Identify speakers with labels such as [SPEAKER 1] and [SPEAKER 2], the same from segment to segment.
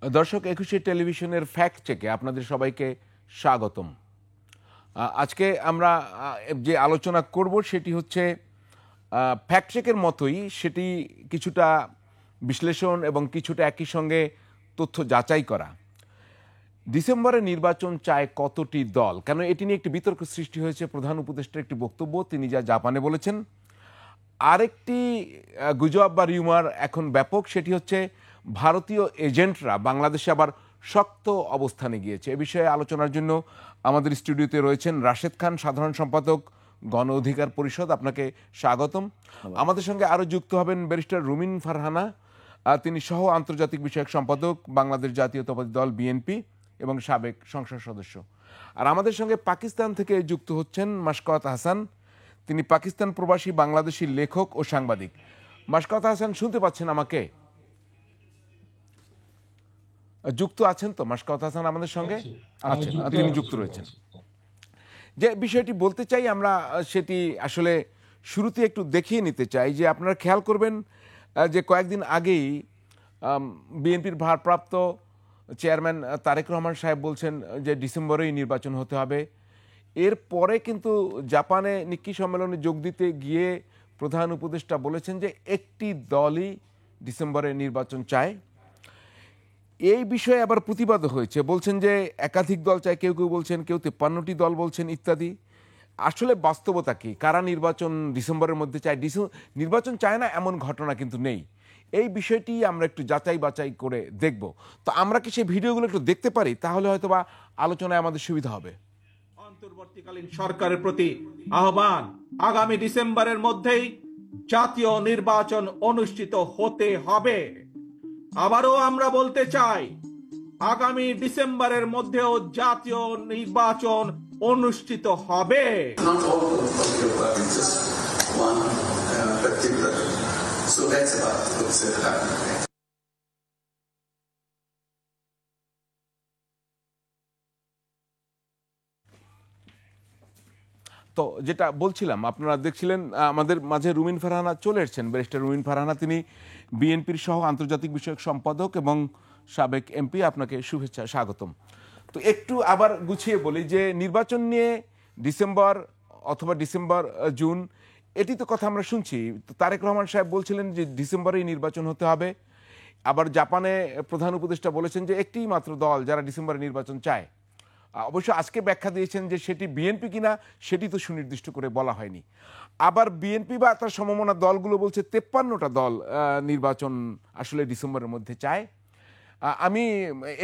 [SPEAKER 1] দর্শক, একুশে টেলিভিশনের ফ্যাক্ট চেকে আপনাদের সবাইকে স্বাগতম। আজকে আমরা যে আলোচনা করব সেটি হচ্ছে ফ্যাক্ট চেকের মতোই, সেটি কিছুটা বিশ্লেষণ এবং কিছুটা একই সঙ্গে তথ্য যাচাই করা। ডিসেম্বরে নির্বাচন চায় কতটি দল, কেন এটি নিয়ে একটি বিতর্ক সৃষ্টি হয়েছে। প্রধান উপদেষ্টার একটি বক্তব্য, তিনি যা জাপানে বলেছেন। আরেকটি গুজব বা রিউমার এখন ব্যাপক, সেটি হচ্ছে ভারতীয় এজেন্টরা বাংলাদেশে আবার শক্ত অবস্থানে গিয়েছে। এ বিষয়ে আলোচনার জন্য আমাদের স্টুডিওতে রয়েছেন রাশেদ খান, সাধারণ সম্পাদক, গণ অধিকার পরিষদ। আপনাকে স্বাগতম। আমাদের সঙ্গে আরও যুক্ত হবেন ব্যারিস্টার রুমিন ফারহানা, তিনি সহ আন্তর্জাতিক বিষয়ক সম্পাদক, বাংলাদেশ জাতীয়তাবাদী দল বিএনপি এবং সাবেক সংসদ সদস্য। আর আমাদের সঙ্গে পাকিস্তান থেকে যুক্ত হচ্ছেন মাশকাত হাসান, তিনি পাকিস্তান প্রবাসী বাংলাদেশি লেখক ও সাংবাদিক। মাশকাত হাসান, শুনতে পাচ্ছেন আমাকে? যুক্ত আছেন তো মাশকাত হাসান আমাদের সঙ্গে? আচ্ছা, তিনি যুক্ত রয়েছেন। যে বিষয়টি বলতে চাই আমরা, সেটি আসলে শুরুতে একটু দেখিয়ে নিতে চাই। যে আপনারা খেয়াল করবেন যে কয়েকদিন আগেই বিএনপির ভারপ্রাপ্ত চেয়ারম্যান তারেক রহমান সাহেব বলছেন যে ডিসেম্বরেই নির্বাচন হতে হবে। এরপরে কিন্তু জাপানে নিক্কি সম্মেলনে যোগ দিতে গিয়ে প্রধান উপদেষ্টা বলেছেন যে একটি দলই ডিসেম্বরে নির্বাচন চায়। এই বিষয়ে আবার প্রতিবাদ হয়েছে, বলছেন যে একাধিক দল চায়, কেউ কেউ বলছেন, কেউ 53টি দল বলছেন ইত্যাদি। আসলে বাস্তবতা কি? কারা নির্বাচন ডিসেম্বরের মধ্যে চায়? নির্বাচন চায় না এমন ঘটনা কিন্তু নেই। এই বিষয়টি আমরা একটু যাচাই বাছাই করে দেখব। তো আমরা কি সেই ভিডিওগুলো একটু দেখতে পারি? তাহলে হয়তো বা আলোচনায় আমাদের সুবিধা হবে।
[SPEAKER 2] অন্তর্বর্তীকালীন সরকারের প্রতি আহ্বান, আগামী ডিসেম্বরের মধ্যেই জাতীয় নির্বাচন অনুষ্ঠিত হতে হবে। আবারও আমরা বলতে চাই, আগামী ডিসেম্বরের মধ্যেও জাতীয় নির্বাচন অনুষ্ঠিত হবে।
[SPEAKER 1] তো যেটা বলছিলাম, আপনারা দেখছিলেন আমাদের মাঝে রুমিন ফারহানা চলে এসেছেন, ব্যারিস্টার রুমিন ফারহানা, তিনি বিএনপির সহ আন্তর্জাতিক বিষয়ক সম্পাদক এবং সাবেক এমপি। আপনাকে শুভেচ্ছা, স্বাগতম। তো একটু আবার গুছিয়ে বলি যে নির্বাচন নিয়ে ডিসেম্বর অথবা ডিসেম্বর জুন, এটি তো কথা আমরা শুনছি। তো তারেক রহমান সাহেব বলছিলেন যে ডিসেম্বরেই নির্বাচন হতে হবে। আবার জাপানে প্রধান উপদেষ্টা বলেছেন যে একটি মাত্র দল যারা ডিসেম্বরে নির্বাচন চায়। অবশ্য আজকে ব্যাখ্যা দিয়েছেন যে সেটি বিএনপি কিনা সেটি তো সুনির্দিষ্ট করে বলা হয়নি। আবার বিএনপি বা তার সমমনা দলগুলো বলছে 53টা দল নির্বাচন আসলে ডিসেম্বরের মধ্যে চায়। আমি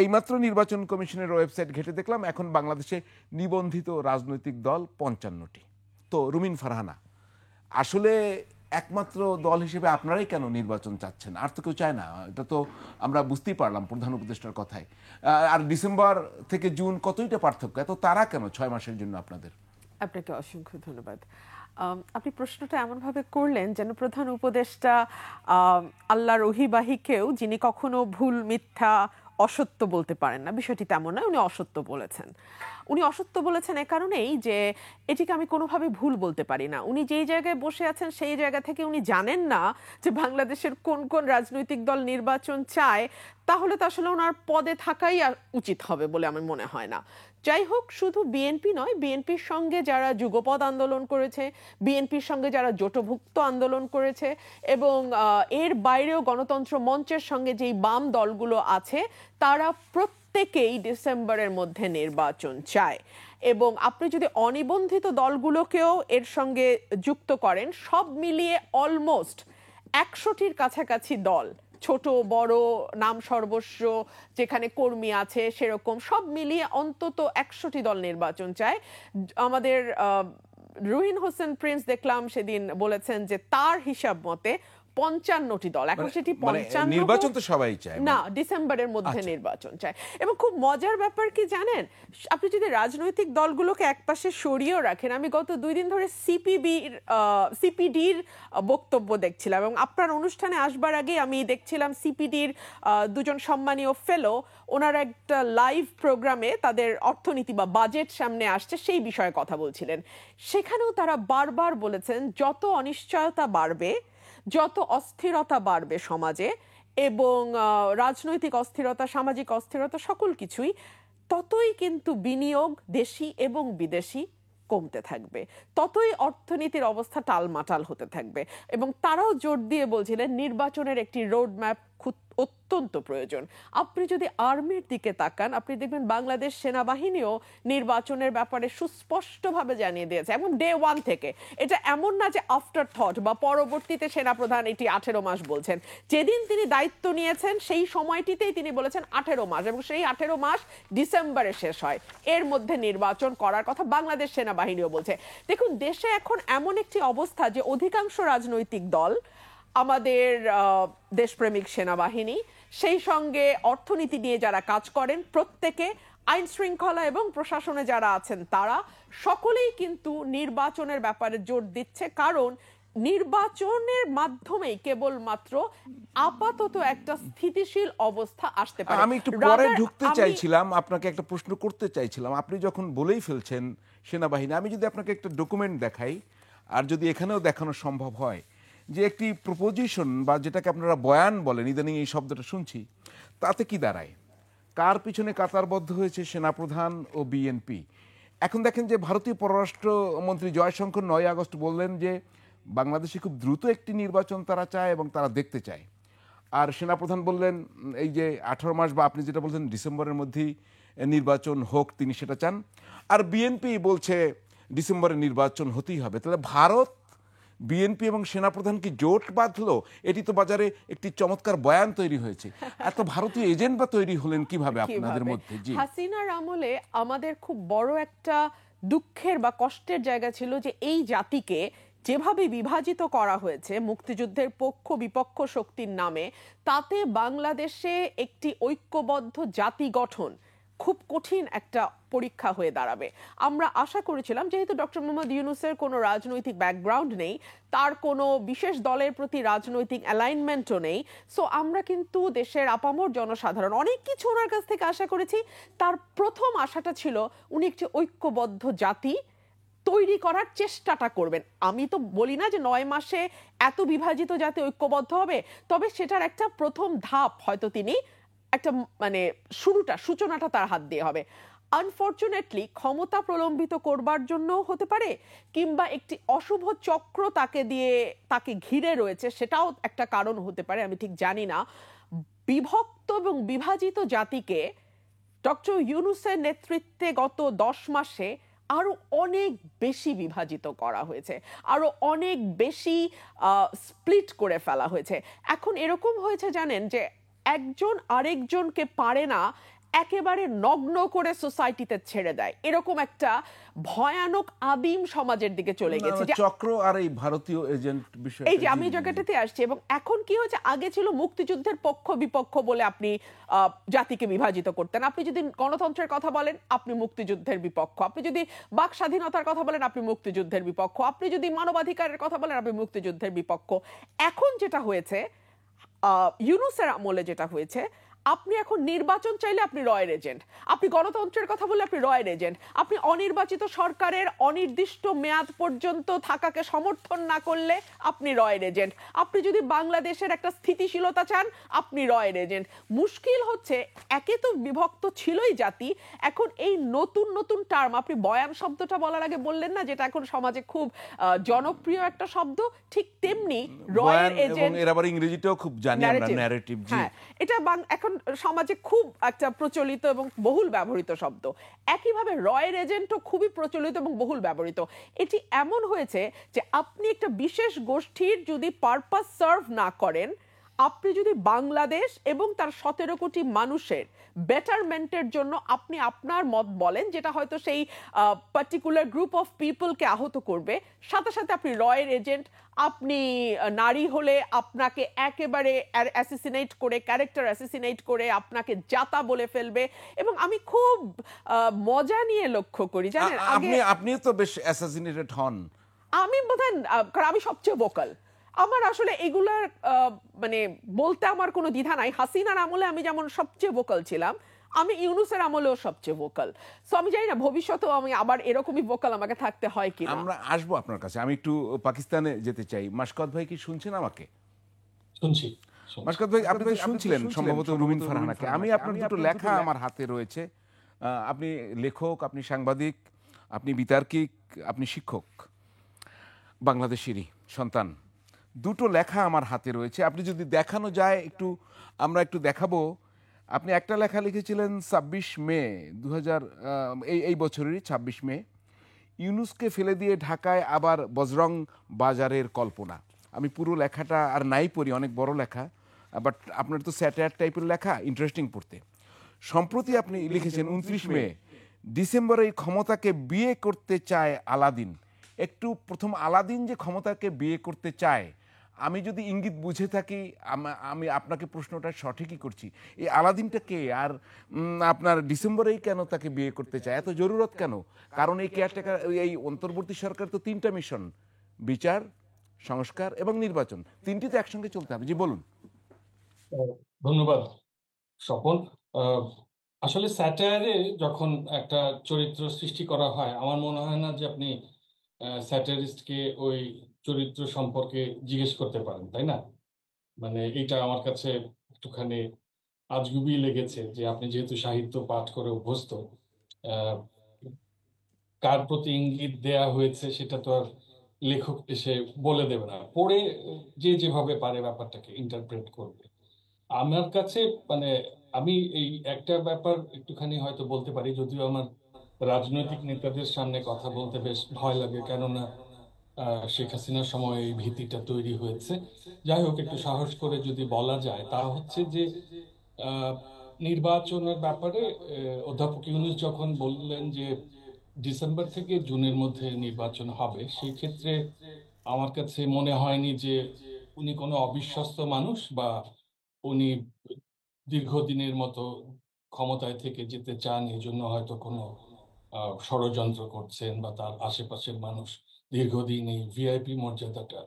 [SPEAKER 1] এইমাত্র নির্বাচন কমিশনের ওয়েবসাইট ঘেঁটে দেখলাম এখন বাংলাদেশে নিবন্ধিত রাজনৈতিক দল 55টি। তো রুমিন ফারহানা, আসলে একমাত্র দল হিসেবে আপনারাই কেন নির্বাচন চাচ্ছেন? আর তো কেউ চায় না, এটা তো আমরা বুঝতেই পারলাম প্রধান উপদেষ্টার কথায়। আর ডিসেম্বর থেকে জুন কতইটা পার্থক্য, এত তারা কেন 6 মাসের জন্য আপনাদের?
[SPEAKER 3] আপনাকে অসংখ্য ধন্যবাদ। আপনি প্রশ্নটা এমনভাবে করলেন যেন প্রধান উপদেষ্টা আল্লাহর ওহীবাহীকেও, যিনি কখনো ভুল, মিথ্যা, অসত্য বলতে পারেন না, বিষয়টি তেমন নয়। উনি অসত্য বলেছেন। উনি অসত্য বলেছেন এ কারণেই যে এটিকে আমি কোনোভাবে ভুল বলতে পারি না। উনি যেই জায়গায় বসে আছেন সেই জায়গা থেকে উনি জানেন না যে বাংলাদেশের কোন কোন রাজনৈতিক দল নির্বাচন চায়, তাহলে তো আসলে ওনার পদে থাকাই উচিত হবে বলে আমার মনে হয় না। যাই হোক, শুধু বিএনপি নয়, বিএনপির সঙ্গে যারা যুগপৎ আন্দোলন করেছে, বিএনপির সঙ্গে যারা জোটভুক্ত আন্দোলন করেছে, এবং এর বাইরেও গণতন্ত্র মঞ্চের সঙ্গে যেই বাম দলগুলো আছে, তারা প্রত্যেকেই ডিসেম্বরের মধ্যে নির্বাচন চায়। এবং আপনি যদি অনিবন্ধিত দলগুলোকেও এর সঙ্গে যুক্ত করেন, সব মিলিয়ে অলমোস্ট 100টির কাছাকাছি দল, ছোট বড়, নাম সর্বস্ব, যেখানে কর্মী আছে সেরকম, সব মিলিয়ে অন্তত 100টি দল নির্বাচন চায়। আমাদের রুহিন হোসেন প্রিন্স দেখলাম সেদিন বলেছেন যে তার হিসাব মতে 55টি দল। এখন সেটি 55
[SPEAKER 1] নির্বাচন তো সবাই চায়
[SPEAKER 3] না, ডিসেম্বরের মধ্যে নির্বাচন চায়। এবং খুব মজার ব্যাপার কি জানেন, আপনি যদি রাজনৈতিক দলগুলোকে একপাশে সরিয়েও রাখেন, আমি গত 2 দিন ধরে সিপিডির বক্তব্য দেখছিলাম, এবং আপনার অনুষ্ঠানে আসবার আগে আমি দেখছিলাম সিপিডির 2জন সম্মানীয় ফেলো, ওনারা একটা লাইভ প্রোগ্রামে তাদের অর্থনীতি বা বাজেট সামনে আসছে সেই বিষয়ে কথা বলছিলেন। সেখানেও তারা বারবার বলেছেন যত অনিশ্চয়তা বাড়বে, যত অস্থিরতা বাড়বে সমাজে, এবং রাজনৈতিক অস্থিরতা, সামাজিক অস্থিরতা, সকল কিছুই, ততই কিন্তু বিনিয়োগ দেশি এবং বিদেশি কমতে থাকবে, ততই অর্থনীতির অবস্থা টালমাটাল হতে থাকবে। এবং তারাও জোর দিয়ে বলছিলেন নির্বাচনের একটি রোড ম্যাপ অত্যন্ত প্রয়োজন। আপনি যদি আর্মির দিকে তাকান, আপনি দেখবেন বাংলাদেশ সেনাবাহিনীও নির্বাচনের ব্যাপারে সুস্পষ্টভাবে জানিয়ে দিয়েছে এবং ডে ওয়ান থেকে। এটা এমন না যে আফটার থট বা পরবর্তীতে সেনাপ্রধান এটি 18 মাস বলছেন। যেদিন তিনি দায়িত্ব নিয়েছেন সেই সময়টিতেই তিনি বলেছেন 18 মাস, এবং সেই 18 মাস ডিসেম্বরে শেষ হয়। এর মধ্যে নির্বাচন করার কথা বাংলাদেশ সেনাবাহিনীও বলছে। দেখুন, দেশে এখন এমন একটি অবস্থা যে অধিকাংশ রাজনৈতিক দল, আমাদের দেশপ্রেমিক সেনাবাহিনী, সেই সঙ্গে অর্থনীতি নিয়ে যারা কাজ করেন, প্রত্যেকে, আইন শৃঙ্খলা এবং প্রশাসনে যারা আছেন তারা সকলেই কিন্তু নির্বাচনের ব্যাপারে জোর দিচ্ছে। কারণ নির্বাচনের মাধ্যমেই কেবলমাত্র আপাতত একটা স্থিতিশীল অবস্থা আসতে পারে।
[SPEAKER 1] আমি একটু পরে ঢুকতে চাইছিলাম, আপনাকে একটা প্রশ্ন করতে চাইছিলাম। আপনি যখন বলেই ফেলছেন সেনাবাহিনী, আমি যদি আপনাকে একটা ডকুমেন্ট দেখাই, আর যদি এখানেও দেখানো সম্ভব হয়, যে একটি প্রপোজিশন বা যেটাকে আপনারা বয়ান বলেন, ইদানিং এই শব্দটা শুনছি, তাতে কি দাঁড়ায়? কার পিছনে কাতারবদ্ধ হয়েছে? সেনাপ্রধান ও বিএনপি। এখন দেখেন যে ভারতীয় পররাষ্ট্রমন্ত্রী জয়শঙ্কর 9 আগস্ট বললেন যে বাংলাদেশে খুব দ্রুত একটি নির্বাচন তারা চায় এবং তারা দেখতে চায়। আর সেনাপ্রধান বললেন এই যে 18 মাস বা আপনি যেটা বলছেন ডিসেম্বরের মধ্যেই নির্বাচন হোক, তিনি সেটা চান। আর বিএনপি বলছে ডিসেম্বরে নির্বাচন হতেই হবে। তাহলে ভারত, বিএনপি এবং সেনাপ্রধান কি জোট বাঁধলো? এটি তো বাজারে একটি চমৎকার বয়ান তৈরি হয়েছে। এত ভারতীয় এজেন্ট বা তৈরি হলেন কিভাবে আপনাদের মধ্যে? জি,
[SPEAKER 3] হাসিনার আমলে আমাদের খুব বড় একটা দুঃখের বা কষ্টের জায়গা ছিল যে এই জাতিকে যেভাবে বিভাজিত করা হয়েছে মুক্তিযুদ্ধের পক্ষ বিপক্ষ শক্তির নামে, তাতে বাংলাদেশে একটি ঐক্যবদ্ধ জাতি গঠন খুব কঠিন একটা পরীক্ষা হয়ে দাঁড়াবে। আমরা আশা করেছিলাম, যেহেতু ডক্টর মোহাম্মদ ইউনূসের কোনো রাজনৈতিক ব্যাকগ্রাউন্ড নেই, তার কোনো বিশেষ দলের প্রতি রাজনৈতিক অ্যালাইনমেন্টও নেই, সো আমরা কিন্তু দেশের আপামর জনসাধারণ অনেক কিছু ওনার কাছ থেকে আশা করেছি। তার প্রথম আশাটা ছিল উনি একটি ঐক্যবদ্ধ জাতি তৈরি করার চেষ্টাটা করবেন। আমি তো বলি না যে 9 মাসে এত বিভাজিত জাতি ঐক্যবদ্ধ হবে, তবে সেটার একটা প্রথম ধাপ হয়তো তিনি একটা সূচনাটা তার হাত দিয়ে হবে। আনফরচুনেটলি ক্ষমতা প্রলম্বিত করবার জন্য হতে পারে, কিংবা একটি অশুভ চক্র তাকে ঘিরে রয়েছে, সেটাও একটা কারণ হতে পারে, আমি ঠিক জানি না। বিভক্ত এবং বিভাজিত জাতিকে ডক্টর ইউনূসের নেতৃত্বে গত 10 মাসে আরো অনেক বেশি বিভাজিত করা হয়েছে, আরো অনেক বেশি স্প্লিট করে ফেলা হয়েছে। এখন এরকম হয়েছে জানেন যে একজন আরেকজনকে পারে না একেবারে নগ্ন করে সোসাইটিতে ছেড়ে দেয়, এরকম একটা ভয়ানক আদিম সমাজের দিকে চলে গেছে।
[SPEAKER 1] চক্র আর এই ভারতীয় এজেন্ট বিষয়,
[SPEAKER 3] এই যে আমি জায়গাটাতে আসছি। এবং এখন কি হয়েছে, আগে ছিল মুক্তিযুদ্ধের পক্ষ বিপক্ষ বলে আপনি জাতিকে বিভাজিত করতেন। আপনি যদি গণতন্ত্রের কথা বলেন আপনি মুক্তিযুদ্ধের বিপক্ষ, আপনি যদি বাক স্বাধীনতার কথা বলেন আপনি মুক্তিযুদ্ধের বিপক্ষ, আপনি যদি মানবাধিকারের কথা বলেন আপনি মুক্তিযুদ্ধের বিপক্ষ। এখন যেটা হয়েছে, ইউনূসের আমলে যেটা হয়েছে, আপনি এখন নির্বাচন চাইলে আপনি রয়ের এজেন্ট, আপনি গণতন্ত্রের কথা বললে আপনি রয়ের এজেন্ট, আপনি অনির্বাচিত সরকারের অনির্দিষ্ট মেয়াদ পর্যন্ত থাকাকে সমর্থন না করলে আপনি রয়ের এজেন্ট, আপনি যদি বাংলাদেশের একটা স্থিতিশীলতা চান আপনি রয়ের এজেন্ট। মুশকিল হচ্ছে, একে তো বিভক্ত ছিলই জাতি, এখন এই নতুন নতুন টার্ম, আপনি বয়ান শব্দটা বলার আগে বললেন না, যেটা এখন সমাজে খুব জনপ্রিয় একটা শব্দ, ঠিক তেমনি রয়ের এজেন্ট,
[SPEAKER 1] এর আবার ইংরেজিটাও খুব জানি আমরা, ন্যারেটিভ। জি,
[SPEAKER 3] এটা এখন সমাজে খুব একটা প্রচলিত এবং বহুল ব্যবহৃত শব্দ। একইভাবে রয়ের এজেন্টও খুবই প্রচলিত এবং বহুল ব্যবহৃত। এটি এমন হয়েছে যে আপনি একটা বিশেষ গোষ্ঠীর যদি পারপাস সার্ভ না করেন, আপনি যদি বাংলাদেশ এবং তার 17 কোটি মানুষের বেটারমেন্টের জন্য আপনি আপনার মত বলেন, যেটা হয়তো সেই পার্টিকুলার গ্রুপ অফ পিপলকে আহত করবে, সাথে সাথে আপনি রয়ের এজেন্ট। আপনি নারী হলে আপনাকে একেবারে অ্যাসিসিনেট করে, ক্যারেক্টার অ্যাসিসিনেট করে আপনাকে জাতা বলে ফেলবে। এবং আমি খুব মজা নিয়ে লক্ষ্য করি, জানেন,
[SPEAKER 1] আপনিও তো বেশ অ্যাসাসিনেটেড হন।
[SPEAKER 3] আমি বোধহয়, কারণ আমি সবচেয়ে ভোকাল, আমার আসলে এগুলার মানে বলতে আমার কোনো দ্বিধা নাই। হাসিনার আমলে আমি যেমন সবচেয়ে ভোকাল ছিলাম, আমি ইউনূসের আমলেও সবচেয়ে ভোকাল। সো আমি জানি না ভবিষ্যতেও আমি আবার এরকমই ভোকাল আমাকে থাকতে হয় কি।
[SPEAKER 1] আমরা আসবো আপনার কাছে। আমি একটু পাকিস্তানে যেতে চাই। মাশকাত ভাই কি শুনছেন আমাকে?
[SPEAKER 4] শুনছি।
[SPEAKER 1] মাশকাত ভাই, আপনি তো শুনছিলেন সম্ভবত রুমিন ফারহানাকে। আমি আপনার দুটো লেখা আমার হাতে রয়েছে। আপনি লেখক, আপনি সাংবাদিক, আপনি বিতার্কিক, আপনি শিক্ষক, বাংলাদেশেরই সন্তান। দুটো লেখা আমার হাতে রয়েছে, আপনি যদি দেখানো যায় একটু, আমরা একটু দেখাবো। আপনি একটা লেখা লিখেছিলেন ২৬ মে ২০০০, এই বছরেরই ২৬ মে, ইউনুসকে ফেলে দিয়ে ঢাকায় আবার বজরং বাজারের কল্পনা। আমি পুরো লেখাটা আর নাই পড়ি, অনেক বড় লেখা, বাট আপনার তো স্যাটায়ার টাইপের লেখা, ইন্টারেস্টিং পড়তে। সম্প্রতি আপনি লিখেছেন ২৯ মে, ডিসেম্বরে এই ক্ষমতাকে বিয়ে করতে চায় আলাদিন। একটু প্রথম, আলাদিন যে ক্ষমতাকে বিয়ে করতে চায়, আমি যদি ইঙ্গিত বুঝে থাকি, আমি আপনাকে প্রশ্নটা সঠিকই করছি। এই আলাদিনটা কে? আর আপনার ডিসেম্বরেই কেন তাকে বিয়ে করতে চায়? এত জরুরত কেন? কারণ এই কেয়ারটেকার, এই অন্তর্বর্তী সরকার তো ৩টা মিশন: বিচার, সংস্কার এবং নির্বাচন। তিনটি তো একসঙ্গে চলতে হবে। জি বলুন।
[SPEAKER 4] ধন্যবাদ স্বপন। আহ, আসলে স্যাটায়ারে যখন একটা চরিত্র সৃষ্টি করা হয়, আমার মনে হয় না যে আপনি স্যাটারিস্টকে ওই চরিত্র সম্পর্কে জিজ্ঞেস করতে পারেন, তাই না? মানে এটা আমার কাছে একটুখানি আজগুবি লেগেছে যে আপনি যেহেতু সাহিত্য পাঠ করে অভ্যস্ত, আহ, কার প্রতি ইঙ্গিত দেয়া হয়েছে সেটা তো আর লেখক এসে বলে দেবে না, পড়ে যে যেভাবে পারে ব্যাপারটাকে ইন্টারপ্রেট করবে। আমার কাছে মানে আমি এই একটা ব্যাপার একটুখানি হয়তো বলতে পারি, যদিও আমার রাজনৈতিক নেতাদের সামনে কথা বলতে বেশ ভয় লাগে, কেননা শেখ হাসিনার সময় এই ভীতিটা তৈরি হয়েছে। যাই হোক, একটু সাহস করে যদি বলা যায়, তা হচ্ছে যে আহ, নির্বাচনের ব্যাপারে অধ্যাপক ইউনূস যখন বললেন যে ডিসেম্বর থেকে জুনের মধ্যে নির্বাচন হবে, সেই ক্ষেত্রে আমার কাছে মনে হয়নি যে উনি কোনো অবিশ্বস্ত মানুষ বা উনি দীর্ঘদিনের মতো ক্ষমতায় থেকে যেতে চান, এই জন্য হয়তো কোনো ষড়যন্ত্র করছেন বা তার আশেপাশের মানুষ দীর্ঘদিন এই ভিআইপি মর্যাদাটা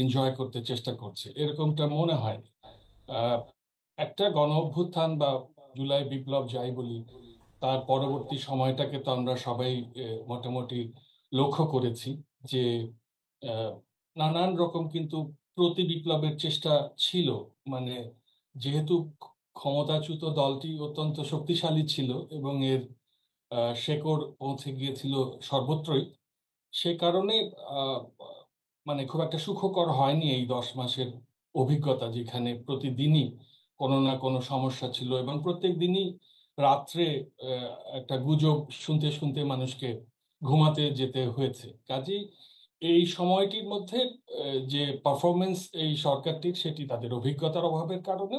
[SPEAKER 4] এনজয় করতে চেষ্টা করছে, এরকমটা মনে হয়। আহ, একটা গণ অভ্যুত্থান বা জুলাই বিপ্লব যাই বলি, তার পরবর্তী সময়টাকে তো আমরা সবাই মোটামুটি লক্ষ্য করেছি যে আহ, নানান রকম কিন্তু প্রতি বিপ্লবের চেষ্টা ছিল। মানে যেহেতু ক্ষমতাচ্যুত দলটি অত্যন্ত শক্তিশালী ছিল এবং এর শেকড় পৌঁছে গিয়েছিল সর্বত্রই, সে কারণে আহ, মানে খুব একটা সুখকর হয়নি এই 10 মাসের অভিজ্ঞতা, যেখানে প্রতিদিনই কোনো না কোনো সমস্যা ছিল এবং প্রত্যেক দিনই রাত্রে একটা গুজব শুনতে শুনতে মানুষকে ঘুমাতে যেতে হয়েছে। কাজেই এই সময়টির মধ্যে যে পারফরমেন্স এই সরকারটির, সেটি তাদের অভিজ্ঞতার অভাবের কারণে।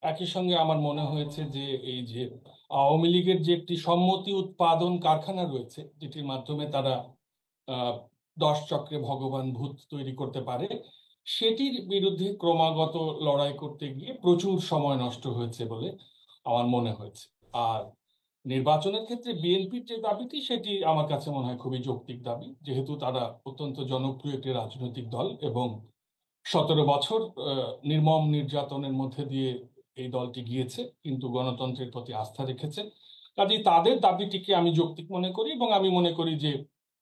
[SPEAKER 4] একই সঙ্গে আমার মনে হয়েছে যে এই যে আওয়ামী লীগের যে একটি সম্মতি উৎপাদন কারখানা রয়েছে, যেটির মাধ্যমে তারা 10 চক্রে ভগবান ভূত তৈরি করতে পারে, সেটির বিরুদ্ধে ক্রমাগত লড়াই করতে গিয়ে প্রচুর সময় নষ্ট হয়েছে বলে আমার মনে হয়েছে। আর নির্বাচনের ক্ষেত্রে বিএনপির যে দাবিটি, সেটি আমার কাছে মনে হয় খুবই যৌক্তিক দাবি, যেহেতু তারা অত্যন্ত জনপ্রিয় একটি রাজনৈতিক দল এবং 17 বছর নির্মম নির্যাতনের মধ্যে দিয়ে এই দলটি গিয়েছে, কিন্তু গণতন্ত্রের প্রতি আস্থা রেখেছে। কাজেই তাদের দাবিটিকে আমি যৌক্তিক মনে করি এবং আমি মনে করি যে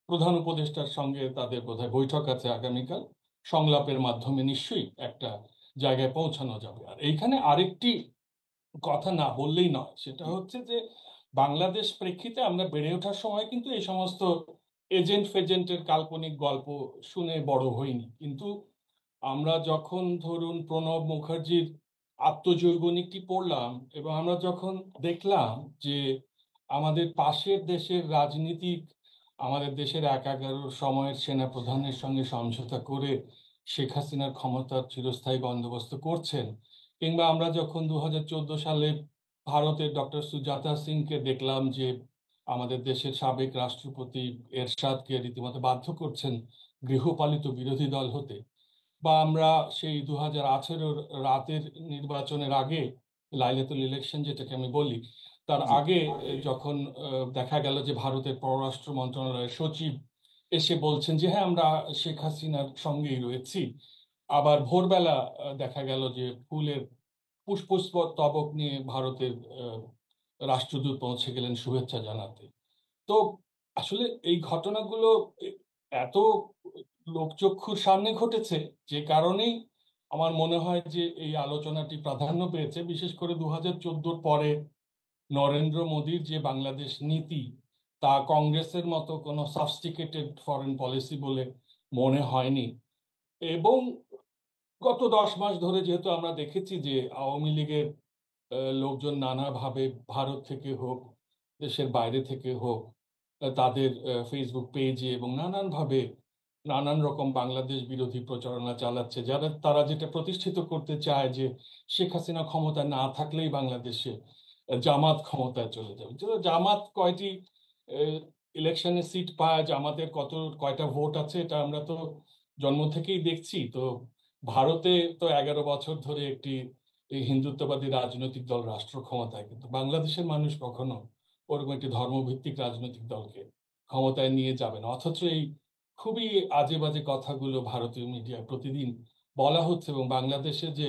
[SPEAKER 4] প্রধান উপদেষ্টার সঙ্গে তাদের বোধহয় বৈঠক আছে আগামীকাল, সংলাপের মাধ্যমে নিশ্চয়ই একটা জায়গায় পৌঁছানো যাবে। আর এইখানে আরেকটি কথা না বললেই নয়, সেটা হচ্ছে যে বাংলাদেশ প্রেক্ষিতে আমরা বেড়ে ওঠার সময় কিন্তু এই সমস্ত এজেন্ট ফেজেন্টের কাল্পনিক গল্প শুনে বড় হইনি, কিন্তু আমরা যখন ধরুন প্রণব মুখার্জির আত্মজৈবনিকটি পড়লাম এবং আমরা যখন দেখলাম যে আমাদের পাশের দেশের রাজনীতিক আমাদের দেশের ১/১১ সময়ের সেনা প্রধানের সঙ্গে সমঝোতা করে শেখ হাসিনার ক্ষমতার চিরস্থায়ী বন্দোবস্ত করছেন, কিংবা আমরা যখন ২০১৪ সালে ভারতের ডক্টর সুজাতা সিংকে দেখলাম যে আমাদের দেশের সাবেক রাষ্ট্রপতি এরশাদকে রীতিমতো বাধ্য করছেন গৃহপালিত বিরোধী দল হতে, বা আমরা সেই ২০১৮ রাতের নির্বাচনের আগে, লাইলাতুল ইলেকশন যেটাকে আমি বলি, তার আগে যখন দেখা গেল যে ভারতের পররাষ্ট্র মন্ত্রণালয়ের সচিব এসে বলছেন যে হ্যাঁ আমরা শেখ হাসিনার সঙ্গেই রয়েছি, আবার ভোরবেলা দেখা গেল যে ফুলের পুষ্পস্তবক নিয়ে ভারতের রাষ্ট্রদূত পৌঁছে গেলেন শুভেচ্ছা জানাতে। তো আসলে এই ঘটনাগুলো এত লোকচক্ষুর সামনে ঘটেছে, যে কারণেই আমার মনে হয় যে এই আলোচনাটি প্রাধান্য পেয়েছে বিশেষ করে 2014 পরে নরেন্দ্র মোদীর যে বাংলাদেশ নীতি, তা কংগ্রেসের মতো কোনো সফিস্টিকেটেড ফরেন পলিসি বলে মনে হয়নি। এবং গত 10 মাস ধরে যেহেতু আমরা দেখেছি যে আওয়ামী লীগের লোকজন নানাভাবে ভারত থেকে হোক, দেশের বাইরে থেকে হোক, তাদের ফেসবুক পেজে এবং নানানভাবে নানান রকম বাংলাদেশ বিরোধী প্রচারণা চালাচ্ছে, তারা যেটা প্রতিষ্ঠিত করতে চায় যে শেখ হাসিনা ক্ষমতা না থাকলেই বাংলাদেশে জামাত ক্ষমতায় চলে যাবে। জামাত কয়টি ইলেকশনে সিট পায়, জামাতের কয়টা ভোট আছে, এটা আমরা তো জন্ম থেকেই দেখছি। তো ভারতে তো 11 বছর ধরে একটি এই হিন্দুত্ববাদী রাজনৈতিক দল রাষ্ট্র ক্ষমতায়, কিন্তু বাংলাদেশের মানুষ কখনো ওরকম একটি ধর্মভিত্তিক রাজনৈতিক দলকে ক্ষমতায় নিয়ে যাবে না। অথচ এই খুবই আজে বাজে কথাগুলো ভারতীয় মিডিয়ায় প্রতিদিন বলা হচ্ছে এবং বাংলাদেশে যে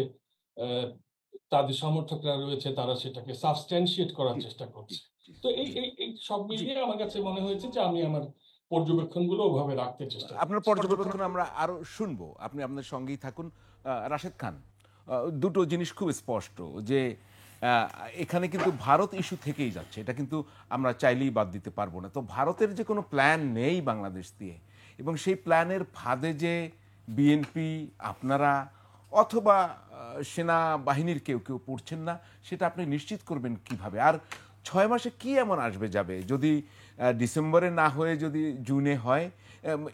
[SPEAKER 4] তাদের সমর্থকরা রয়েছে তারা সেটাকে সাবস্ট্যান্সিয়েট করার চেষ্টা করছে। তো এই সব মিলিয়ে আমার কাছে মনে হয়েছে যে আমি আমার পর্যবেক্ষণগুলো ওভাবে রাখতে চেষ্টা করি।
[SPEAKER 1] আপনার পর্যবেক্ষণ আমরা আরো শুনবো, আপনি আপনার সঙ্গেই থাকুন। রাশেদ খান, দুটো জিনিস খুব স্পষ্ট যে এখানে কিন্তু ভারত ইস্যু থেকেই যাচ্ছে, এটা কিন্তু আমরা চাইলেই বাদ দিতে পারবো না। তো ভারতের যে কোনো প্ল্যান নেই বাংলাদেশ দিয়ে, এবং সেই প্ল্যানের ফাঁদে যে বিএনপি, আপনারা অথবা সেনাবাহিনীর কেউ কেউ পড়ছেন না, সেটা আপনি নিশ্চিত করবেন কিভাবে? আর 6 মাসে কি এমন আসবে যাবে, যদি ডিসেম্বরে না হয়ে যদি জুনে হয়?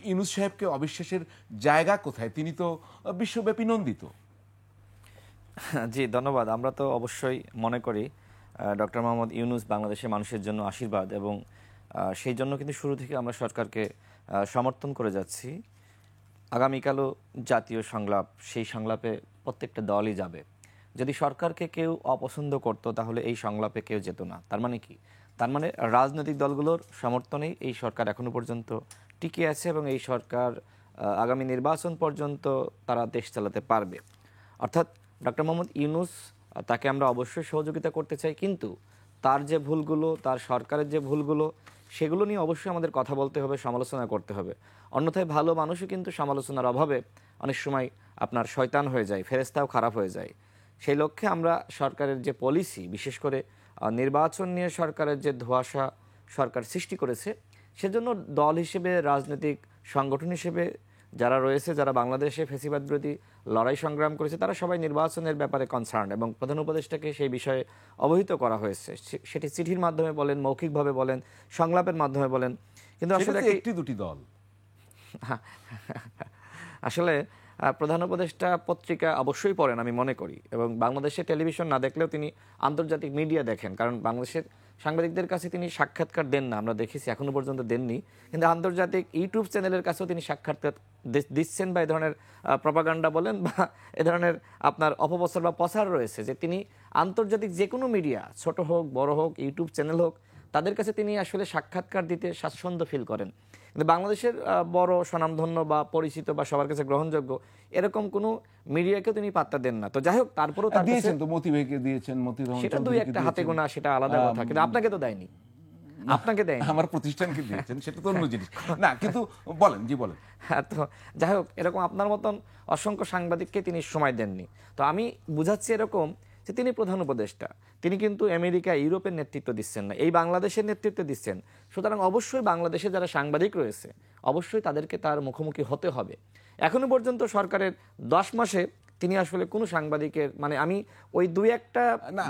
[SPEAKER 1] ইউনূস সাহেবকে অবিশ্বাসের জায়গা কোথায়? তিনি তো বিশ্বব্যাপী নন্দিত।
[SPEAKER 5] জি ধন্যবাদ। আমরা তো অবশ্যই মনে করি ডক্টর মোহাম্মদ ইউনূস বাংলাদেশের মানুষের জন্য আশীর্বাদ, এবং সেই জন্য কিন্তু শুরু থেকে আমরা সরকারকে সমর্থন করে যাচ্ছি। আগামীকালও জাতীয় সংলাপ, সেই সংলাপে প্রত্যেকটা দলই যাবে। যদি সরকারকে কেউ অপছন্দ করত তাহলে এই সংলাপে কেউ যেত না। তার মানে কি? তার মানে রাজনৈতিক দলগুলোর সমর্থনেই এই সরকার এখনো পর্যন্ত টিকে আছে, এবং এই সরকার আগামী নির্বাচন পর্যন্ত তারা দেশ চালাতে পারবে। অর্থাৎ ডক্টর মোহাম্মদ ইউনূস, তাকে আমরা অবশ্যই সহযোগিতা করতে চাই, কিন্তু তার যে ভুলগুলো, তার সরকারের যে ভুলগুলো, সেগুলো নিয়ে অবশ্যই আমাদের কথা বলতে হবে, সমালোচনা করতে হবে। অন্যথায় ভালো মানুষও কিন্তু সমালোচনার অভাবে অনেক সময় আপনার শয়তান হয়ে যায়, ফেরেস্তাও খারাপ হয়ে যায়। সেই লক্ষ্যে আমরা সরকারের যে পলিসি, বিশেষ করে নির্বাচন নিয়ে সরকারের যে ধোঁয়াশা সরকার সৃষ্টি করেছে, সেজন্য দল হিসেবে, রাজনৈতিক সংগঠন হিসেবে যারা রয়েছে, যারা বাংলাদেশে ফ্যাসিবাদ বিরোধী লড়াই সংগ্রাম করেছে, তারা সবাই নির্বাচনের ব্যাপারে কনসার্ন, এবং প্রধান উপদেষ্টাকে সেই বিষয়ে অবহিত করা হয়েছে। সেটি চিঠির মাধ্যমে বলেন, মৌখিকভাবে বলেন, সংলাপের মাধ্যমে বলেন। কিন্তু আসলে
[SPEAKER 1] একটি দুটি দল
[SPEAKER 5] আসলে প্রধান উপদেষ্টা পত্রিকা অবশ্যই পড়েন আমি মনে করি, এবং বাংলাদেশের টেলিভিশন না দেখলেও তিনি আন্তর্জাতিক মিডিয়া দেখেন। কারণ বাংলাদেশের সাংবাদিকদের কাছে তিনি সাক্ষাৎকার দেন না, আমরা দেখেছি, এখনো পর্যন্ত দেননি। কিন্তু আন্তর্জাতিক ইউটিউব চ্যানেলের কাছেও তিনি সাক্ষাৎকার দিচ্ছেন, বা এই ধরনের প্রপাগান্ডা বলেন বা এ ধরনের আপনার অপপ্রচার বা প্রচার রয়েছে, যে তিনি আন্তর্জাতিক যে কোনো মিডিয়া, ছোট হোক বড় হোক, ইউটিউব চ্যানেল হোক, তাদের কাছে তিনি আসলে সাক্ষাৎকার দিতে স্বাচ্ছন্দ্য ফিল করেন। কিন্তু বাংলাদেশের বড় স্বনামধন্য বা পরিচিত বা সবার কাছে গ্রহণযোগ্য এরকম কোনো মিডিয়াকে তিনি পাত্তা দেন না। তো যাই হোক, তারপরেও
[SPEAKER 1] দিয়েছেন তো, মতি ভাইকে দিয়েছেন,
[SPEAKER 5] সেটা দুই একটা হাতে গোনা, সেটা আলাদা কথা, কিন্তু আপনাকে তো দেয়নি, আপনাকে দেয়নি,
[SPEAKER 1] আমার প্রতিষ্ঠানকে দিয়েছেন, সেটা তো অন্য জিনিস না। কিন্তু বলেন, জি বলেন।
[SPEAKER 5] হ্যাঁ, তো যাই হোক, এরকম আপনার মতন অসংখ্য সাংবাদিককে তিনি সময় দেননি। তো আমি বুঝাচ্ছি এরকম যে তিনি প্রধান উপদেষ্টা, তিনি কিন্তু আমেরিকা, ইউরোপের নেতৃত্ব দিচ্ছেন না, এই বাংলাদেশের নেতৃত্ব দিচ্ছেন। সুতরাং অবশ্যই বাংলাদেশে যারা সাংবাদিক রয়েছে, অবশ্যই তাদেরকে তার মুখোমুখি হতে হবে। এখনো পর্যন্ত সরকারের 10 মাসে তিনি আসলে কোনো সাংবাদিকের, মানে আমি ওই দুই একটা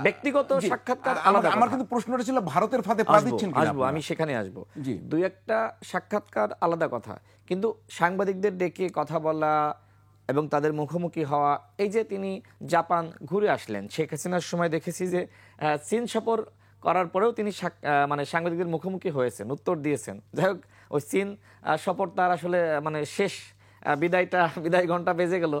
[SPEAKER 5] ব্যক্তিগত সাক্ষাৎকার আলাদা,
[SPEAKER 1] আমার কিন্তু প্রশ্নটা ছিল ভারতের ফাঁদে পা দিচ্ছেন কিনা।
[SPEAKER 5] আসবো, আমি সেখানে আসবো। দুই একটা সাক্ষাৎকার আলাদা কথা, কিন্তু সাংবাদিকদের ডেকে কথা বলা এবং তাদের মুখোমুখি হওয়া, এই যে তিনি জাপান ঘুরে আসলেন, শেখ হাসিনার সময় দেখেছি যে চীন সফর করার পরেও তিনি মানে সাংবাদিকদের মুখোমুখি হয়েছেন, উত্তর দিয়েছেন। যাই হোক, ওই চীন সফর তার আসলে মানে শেষ বিদায় ঘন্টা বেজে গেল।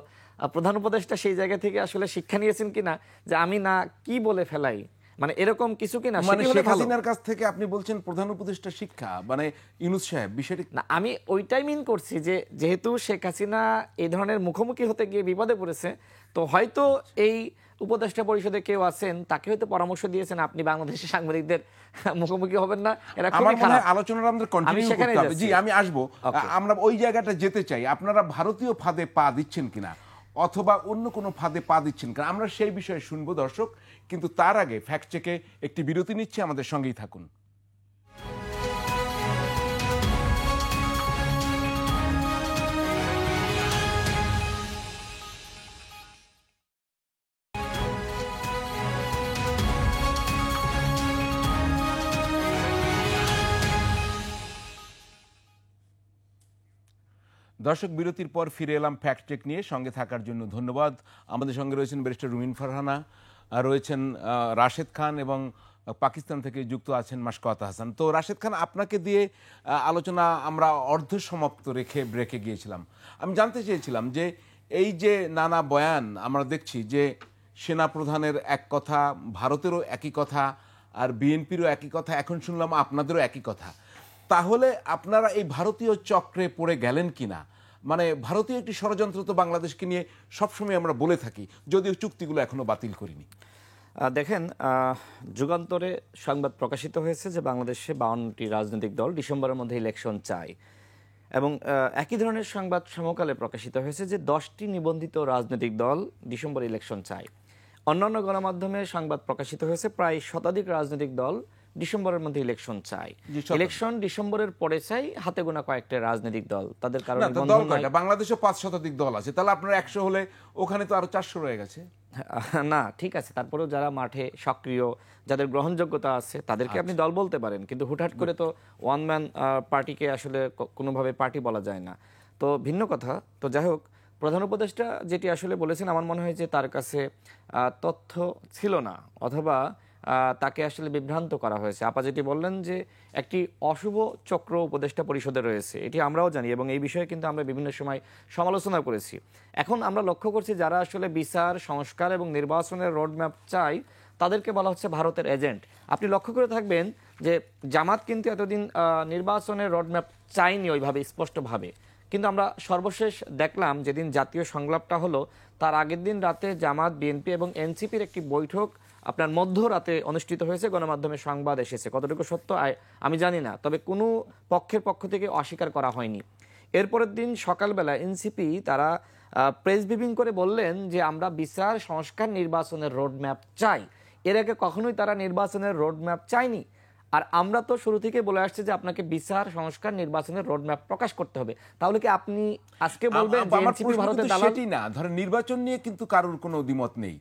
[SPEAKER 5] প্রধান উপদেষ্টা সেই জায়গা থেকে আসলে শিক্ষা নিয়েছেন কিনা, যে আমি না কি বলে ফেলাই, মানে এরকম কিছু কিনা।
[SPEAKER 1] মানে শেখ হাসিনার কাছ থেকে আপনি বলছেন প্রধান উপদেষ্টা শিক্ষা, মানে ইউনূস সাহেব বিষয়টি
[SPEAKER 5] না, আমি ওইটাই মিন করছি যে যেহেতু শেখ হাসিনা এই ধরনের মুখোমুখি হতে গিয়ে বিপদে পড়েছে, তো হয়তো এই উপদেষ্টা পরিষদে কেউ আছেন, তাকে হয়তো পরামর্শ দিয়েছেন আপনি বাংলাদেশের সাংবাদিকদের মুখোমুখি হবেন না। এরা খুবই খারাপ।
[SPEAKER 1] আলোচনাটা আমাদের কন্টিনিউ করতে হবে। জি, আমি আসবো, আমরা ওই জায়গাটা যেতে চাই। আপনারা ভারতীয় ফাঁদে পা দিচ্ছেন কিনা? অথবা অন্য কোনো ফাঁদে পা দিচ্ছেন কিনা, আমরা সেই বিষয়ে শুনবো দর্শক। কিন্তু তার আগে ফ্যাক্ট চেকে একটি বিরতি নিচ্ছে, আমাদের সঙ্গেই থাকুন। দর্শক, বিরতির পর ফিরে এলাম ফ্যাক্ট চেক নিয়ে। সঙ্গে থাকার জন্য ধন্যবাদ। আমাদের সঙ্গে রয়েছেন ব্যারিস্টার রুমিন ফারহানা, রয়েছেন রাশেদ খান, এবং পাকিস্তান থেকে যুক্ত আছেন মাশকাত হাসান। তো রাশেদ খান, আপনাকে দিয়ে আলোচনা আমরা অর্ধ সমাপ্ত রেখে ব্রেকে গিয়েছিলাম। আমি জানতে চেয়েছিলাম যে এই যে নানা বয়ান আমরা দেখছি, যে সেনাপ্রধানের এক কথা, ভারতেরও একই কথা, আর বিএনপিরও একই কথা, এখন শুনলাম আপনাদেরও একই কথা। তাহলে আপনারা এই ভারতীয় চক্রে পড়ে গেলেন কিনা? মানে ভারতীয় একটি ষড়যন্ত্র তো বাংলাদেশকে নিয়ে সবসময় আমরা বলে থাকি, যদিও চুক্তিগুলো এখনো বাতিল করিনি।
[SPEAKER 5] দেখেন, যুগান্তরে সংবাদ প্রকাশিত হয়েছে যে বাংলাদেশে 52টি রাজনৈতিক দল ডিসেম্বরের মধ্যে ইলেকশন চায়, এবং একই ধরনের সংবাদ সমকালে প্রকাশিত হয়েছে যে 10টি নিবন্ধিত রাজনৈতিক দল ডিসেম্বরে ইলেকশন চায়। অন্যান্য গণমাধ্যমে সংবাদ প্রকাশিত হয়েছে প্রায় শতাধিক রাজনৈতিক দল ডিসেম্বরের মধ্যে ইলেকশন চায়। ইলেকশন ডিসেম্বরের পরে চাই হাতে গোনা কয়েকটা রাজনৈতিক দল, তাদের কারণে
[SPEAKER 1] বাংলাদেশে 5 শতাধিক দল আছে, তাহলে আপনার 100 হলে ওখানে তো আরো 400 রয়ে গেছে।
[SPEAKER 5] না, ঠিক আছে, তারপরেও যারা মাঠে সক্রিয়, যাদের গ্রহণযোগ্যতা আছে, তাদেরকে আপনি দল বলতে পারেন, কিন্তু হুটহাট করে তো ওয়ান ম্যান পার্টিকে আসলে কোনোভাবে পার্টি বলা যায় না। তো ভিন্ন কথা। তো যাই হোক, প্রধান উপদেষ্টা যেটি আসলে বলেছেন, আমার মনে হয় যে তার কাছে তথ্য ছিল না, অথবা তাকে আসলে বিভ্রান্ত করা হয়েছে। আপা যেটি বললেন যে একটি অশুভ চক্র উপদেষ্টা পরিষদে রয়েছে, এটি আমরাও জানি, এবং এই বিষয়ে কিন্তু আমরা বিভিন্ন সময় সমালোচনা করেছি। এখন আমরা লক্ষ্য করছি যারা আসলে বিচার, সংস্কার এবং নির্বাচনের রোডম্যাপ চাই, তাদেরকে বলা হচ্ছে ভারতের এজেন্ট। আপনি লক্ষ্য করে থাকবেন যে জামাত কিন্তু এতদিন নির্বাচনের রোডম্যাপ চায়নি ওইভাবে স্পষ্টভাবে, কিন্তু আমরা সর্বশেষ দেখলাম যেদিন জাতীয় সংলাপটা হলো, তার আগের দিন রাতে জামাত, বিএনপি এবং এনসিপির একটি বৈঠক আপনার মধ্যরাতে অনুষ্ঠিত হয়েছে, গণমাধ্যমে সংবাদ এসেছে। কতটুকু সত্য আমি জানি না, তবে কোনো পক্ষের পক্ষ থেকে অস্বীকার করা হয়নি। এরপরের দিন সকালবেলা এনসিপি তারা প্রেস ব্রিফিং করে বললেন যে আমরা বিচার, সংস্কার, নির্বাচনের রোডম্যাপ চাই। এর আগে কখনোই তারা নির্বাচনের রোডম্যাপ চায়নি। আর আমরা তো শুরু থেকে বলে আসছি যে আপনাকে বিচার, সংস্কার, নির্বাচনের রোডম্যাপ প্রকাশ করতে হবে। তাহলে কি আপনি আজকে বলবেন যে এনসিপি ভারতের দালাল?
[SPEAKER 1] সেটি না, ধরেন নির্বাচন নিয়ে কিন্তু কারোর কোনো দ্বিমত নেই।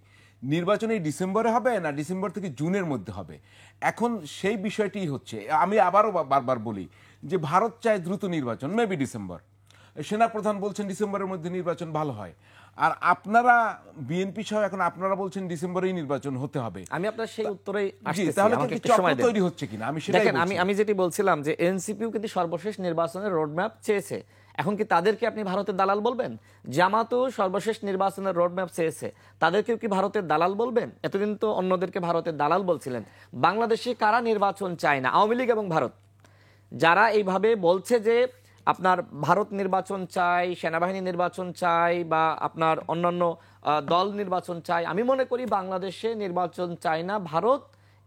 [SPEAKER 1] নির্বাচন এই ডিসেম্বরে হবে না ডিসেম্বর থেকে জুনের মধ্যে হবে, এখন সেই বিষয়টি হচ্ছে। আমি আবারও বারবার বলি যে ভারত চায় দ্রুত নির্বাচন, মেবি ডিসেম্বর। সেনাপ্রধান বলছেন ডিসেম্বরের মধ্যে নির্বাচন ভালো হয়, আর আপনারা বিএনপি সহ এখন আপনারা বলছেন ডিসেম্বরেই নির্বাচন হতে হবে।
[SPEAKER 5] আমি আপনার সেই উত্তরেই আসতেছি,
[SPEAKER 1] তাহলে
[SPEAKER 5] আমাকে একটু
[SPEAKER 1] চক্র
[SPEAKER 5] সময় দেন।
[SPEAKER 1] তৈরি হচ্ছে কিনা আমি সেটাই
[SPEAKER 5] দেখেন,
[SPEAKER 1] বলছি।
[SPEAKER 5] আমি যেটি বলছিলাম যে এনসিপিও কিন্তু সর্বশেষ নির্বাচনের রোডম্যাপ চেয়েছে। এখন কি তাদেরকে আপনি ভারতের দালাল বলবেন? জামাতও সর্বশেষ নির্বাচনের রোডম্যাপ চেয়েছে, তাদেরকেও কি ভারতের দালাল বলবেন? এতদিন তো অন্যদেরকে ভারতের দালাল বলছিলেন। বাংলাদেশে কারা নির্বাচন চায় না? আওয়ামী লীগ এবং ভারত। যারা এইভাবে বলছে যে আপনার ভারত নির্বাচন চাই, সেনাবাহিনী নির্বাচন চাই, বা আপনার অন্যান্য দল নির্বাচন চাই, আমি মনে করি বাংলাদেশে নির্বাচন চায় না ভারত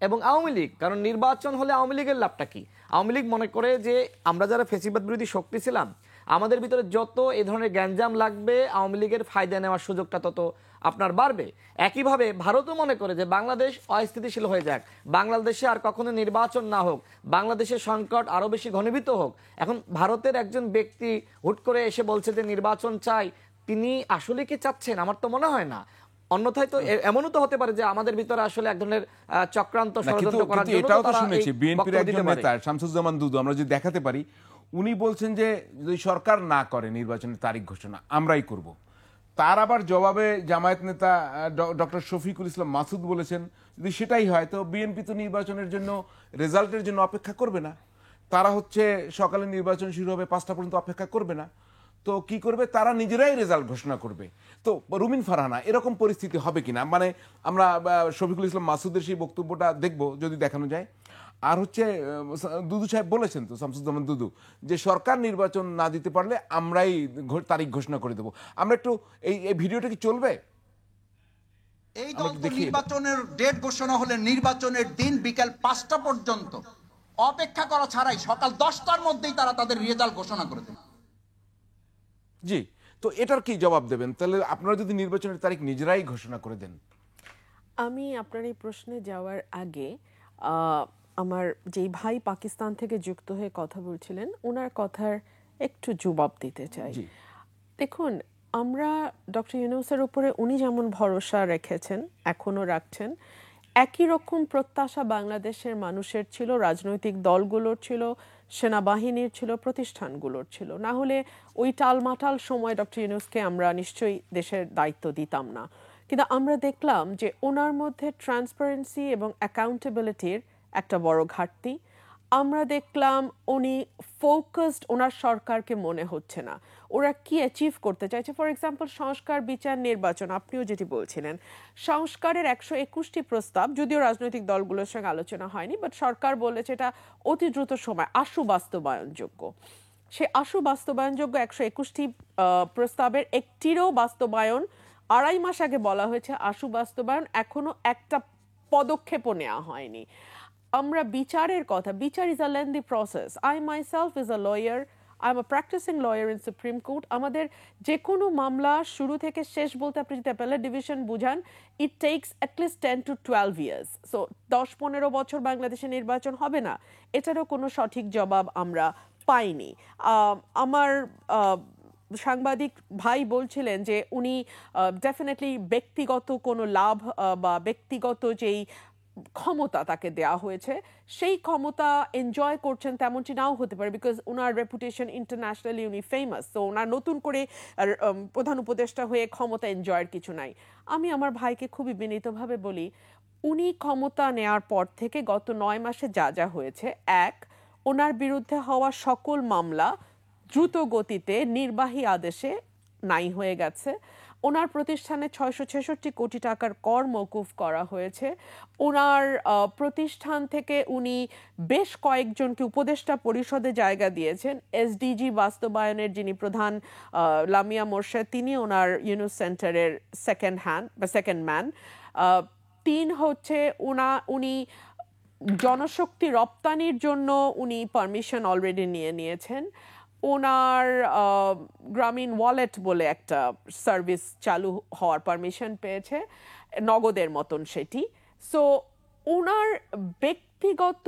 [SPEAKER 5] এবং আওয়ামী লীগ। কারণ নির্বাচন হলে আওয়ামী লীগের লাভটা কি? আওয়ামী লীগ মনে করে যে আমরা যারা ফ্যাসিবাদ বিরোধী শক্তি ছিলাম, আমাদের ভিতরে যত এই ধরনের গ্যাঞ্জাম লাগবে, আওয়ামী লীগের ফায়দা নেওয়ার সুযোগটা তত আপনার বাড়বে। একইভাবে ভারতও মনে করে যে বাংলাদেশ অস্থিতিশীল হয়ে যাক, বাংলাদেশে আর কখনো নির্বাচন না হোক, বাংলাদেশের সংকট আরো বেশি ঘনীভূত হোক। এখন ভারতের একজন ব্যক্তি হুট করে এসে বলছে যে নির্বাচন চাই, তিনি আসলে কি চাচ্ছেন? আমার তো মনে হয় না। অন্যথায় তো এমনও তো হতে পারে যে আমাদের ভিতরে আসলে এক ধরনের চক্রান্ত, ষড়যন্ত্র করার জন্য
[SPEAKER 1] এটাও তো শুনেছি বিএনপির একজন নেতা শামসুজ্জামান দুদু, আমরা যদি দেখাতে পারি, উনি বলছেন যে যদি সরকার না করে নির্বাচনের তারিখ ঘোষণা, আমরাই করব। তার আবার জবাবে জামায়াত নেতা ডক্টর শফিকুল ইসলাম মাসুদ বলেছেন যদি সেটাই হয় তো বিএনপি তো নির্বাচনের জন্য, রেজাল্টের জন্য অপেক্ষা করবে না। তারা হচ্ছে সকালে নির্বাচন শুরু হবে, 5টা পর্যন্ত অপেক্ষা করবে না। তো কি করবে? তারা নিজেরাই রেজাল্ট ঘোষণা করবে। তো রুমিন ফারহানা, এরকম পরিস্থিতি হবে কিনা? মানে আমরা শফিকুল ইসলাম মাসুদের সেই বক্তব্যটা দেখব যদি দেখানো যায়। আর হচ্ছে দুদু সাহেব বলেছেন তো, শামসুজ্জামান দুদু, যে সরকার নির্বাচন না দিতে পারলে আমরাই তারিখ ঘোষণা করে দেবো। আমরা একটু এই ভিডিওটা কি চলবে?
[SPEAKER 6] এই দল নির্বাচনের ডেট ঘোষণা হলে নির্বাচনের দিন বিকাল 5টা পর্যন্ত অপেক্ষা করা ছাড়াই সকাল 10টার মধ্যেই তারা তাদের রেজাল্ট ঘোষণা করে দেন।
[SPEAKER 1] জি, তো এটার কি জবাব দেবেন? তাহলে আপনারা যদি নির্বাচনের তারিখ নিজেরাই ঘোষণা করে দেন।
[SPEAKER 3] আমি আপনার এই প্রশ্নে যাওয়ার আগে আমার যেই ভাই পাকিস্তান থেকে যুক্ত হয়ে কথা বলছিলেন ওনার কথার একটু জবাব দিতে চাই।
[SPEAKER 1] জি।
[SPEAKER 3] দেখুন, আমরা ডক্টর ইউনূসের উপরে উনি যেমন ভরসা রেখেছেন, এখনো রাখছেন, একই রকম প্রত্যাশা বাংলাদেশের মানুষের ছিল, রাজনৈতিক দলগুলোর ছিল, সেনাবাহিনীর ছিল, প্রতিষ্ঠানগুলোর ছিল। না হলে ওই টালমাটাল সময় ডক্টর ইউনূসকে আমরা নিশ্চয়ই দেশের দায়িত্ব দিতাম না। কিন্তু আমরা দেখলাম যে ওনার মধ্যে ট্রান্সপারেন্সি এবং অ্যাকাউন্টেবিলিটির একটা বড় ঘাটতি। আমরা দেখলাম উনি ফোকাসড, ওনার সরকারকে মনে হচ্ছে না ওরা কি অ্যাচিভ করতে চাইছে। ফর এক্সাম্পল, সংস্কার, বিচার, নির্বাচন, আপনিও যেটি বলছিলেন, সংস্কারের 121টি প্রস্তাব, যদিও রাজনৈতিক দলগুলোর সঙ্গে আলোচনা হয়নি, বাট সরকার বলেছে এটা অতি দ্রুত সময় আশু বাস্তবায়নযোগ্য। সে আশু বাস্তবায়নযোগ্য 121টি প্রস্তাবের একটিরও বাস্তবায়ন 2.5 মাস আগে বলা হয়েছে আশু বাস্তবায়ন, এখনো একটা পদক্ষেপও নেওয়া হয়নি। আমরা বিচারের কথা, বিচার is a lengthy process. I myself is a lawyer, I am a practicing lawyer in Supreme Court. আমাদের যে কোনো মামলা শুরু থেকে শেষ বলতে আপনি যদি অ্যাপেলেট ডিভিশন বুঝান, ইট tax at least 10 to 12 years. So 10-15 বছর বাংলাদেশে নির্বাচন হবে না, এটারও কোনো সঠিক জবাব আমরা পাইনি। আমার সাংবাদিক ভাই বলছিলেন যে উনি ডেফিনেটলি ব্যক্তিগত কোনো লাভ বা ব্যক্তিগত যেই ক্ষমতা তাকে দেয়া হয়েছে সেই ক্ষমতা এনজয় করছেন তেমনটি নাও হতে পারে, বিকজ ওনার রেপুটেশন ইন্টারন্যাশনালি উনি ফেমাস। তো ওনার নতুন করে প্রধান উপদেষ্টা হয়ে ক্ষমতা এনজয়ের কিছু নাই। আমি আমার ভাইকে খুবই বিনীতভাবে বলি, উনি ক্ষমতা নেয়ার পর থেকে গত 9 মাসে যা যা হয়েছে, এক, ওনার বিরুদ্ধে হওয়া সকল মামলা দ্রুত গতিতে নির্বাহী আদেশে নাই হয়ে গেছে। ওনার প্রতিষ্ঠানে 666 কোটি টাকার কর মওকুফ করা হয়েছে। ওনার প্রতিষ্ঠান থেকে উনি বেশ কয়েকজনকে উপদেষ্টা পরিষদে জায়গা দিয়েছেন। এসডিজি বাস্তবায়নের যিনি প্রধান লামিয়া মোর্শেদ, তিনি ওনার ইউনুস সেন্টারের সেকেন্ড ম্যান। 3 হচ্ছে উনি জনশক্তি রপ্তানির জন্য উনি পারমিশন অলরেডি নিয়েছেন। ওনার গ্রামীণ ওয়ালেট বলে একটা সার্ভিস চালু হওয়ার পারমিশন পেয়েছে, নগদের মতন সেটি। সো ওনার ব্যক্তিগত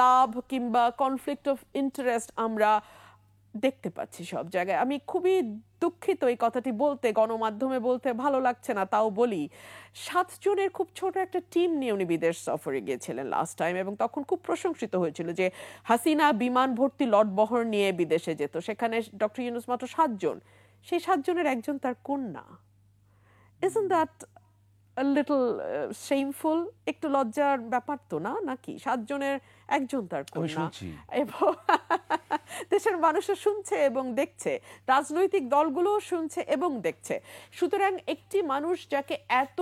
[SPEAKER 3] লাভ কিংবা কনফ্লিক্ট অফ ইন্টারেস্ট আমরা দেখতে পাচ্ছি সব জায়গায়। আমি খুবই দুঃখিত এই কথাটি বলতে, গণমাধ্যমে বলতে ভালো লাগছে না, তাও বলি। 7 জনের খুব ছোট একটা টিম নিয়ে উনি বিদেশ সফরে গিয়েছিলেন লাস্ট টাইম, এবং তখন খুব প্রশংসিত হয়েছিল যে হাসিনা বিমান ভর্তি লটবহর নিয়ে বিদেশে যেত, সেখানে ডক্টর ইউনূস মাত্র 7 জন, সেই 7 জনের একজন তার কন্যা। Isn't that a little shameful? একটু লজ্জার ব্যাপার তো না, নাকি? 7 জনের একজন তার কন্যা, এবং দেশের মানুষও শুনছে এবং দেখছে, রাজনৈতিক দলগুলোও শুনছে এবং দেখছে। সুতরাং একটি মানুষ যাকে এত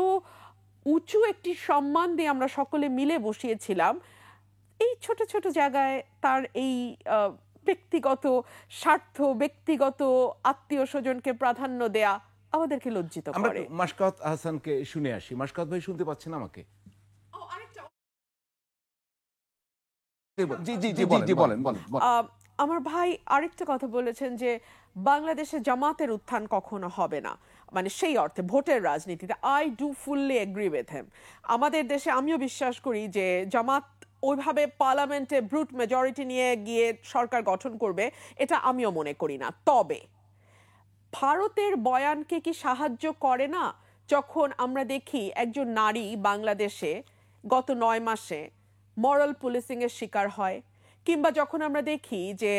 [SPEAKER 3] উঁচু একটি সম্মান দিয়ে আমরা সকলে মিলে বসিয়েছিলাম, এই ছোট ছোট জায়গায় তার এই ব্যক্তিগত স্বার্থ, ব্যক্তিগত আত্মীয় স্বজনকে প্রাধান্য দেয়া আমাদেরকে লজ্জিত করে।
[SPEAKER 1] মাশকাত হাসানকে শুনে আসি। মাশকাত ভাই, শুনতে পাচ্ছেন আমাকে? জি বলেন।
[SPEAKER 3] আমার ভাই আরেকটা কথা বলেছেন যে বাংলাদেশে জামাতের উত্থান কখনো হবে না, মানে সেই অর্থে ভোটের রাজনীতিতে। I do fully agree with him. আমাদের দেশে আমিও বিশ্বাস করি যে জামাত ওইভাবে পার্লামেন্টে ব্রুট মেজরিটি নিয়ে গিয়ে সরকার গঠন করবে, এটা আমিও মনে করি না। তবে ভারতের বয়ানকে কি সাহায্য করে না যখন আমরা দেখি একজন নারী বাংলাদেশে গত 9 মাসে মরাল পুলিশিং এর শিকার হয়, কিংবা যখন আমরা দেখি যে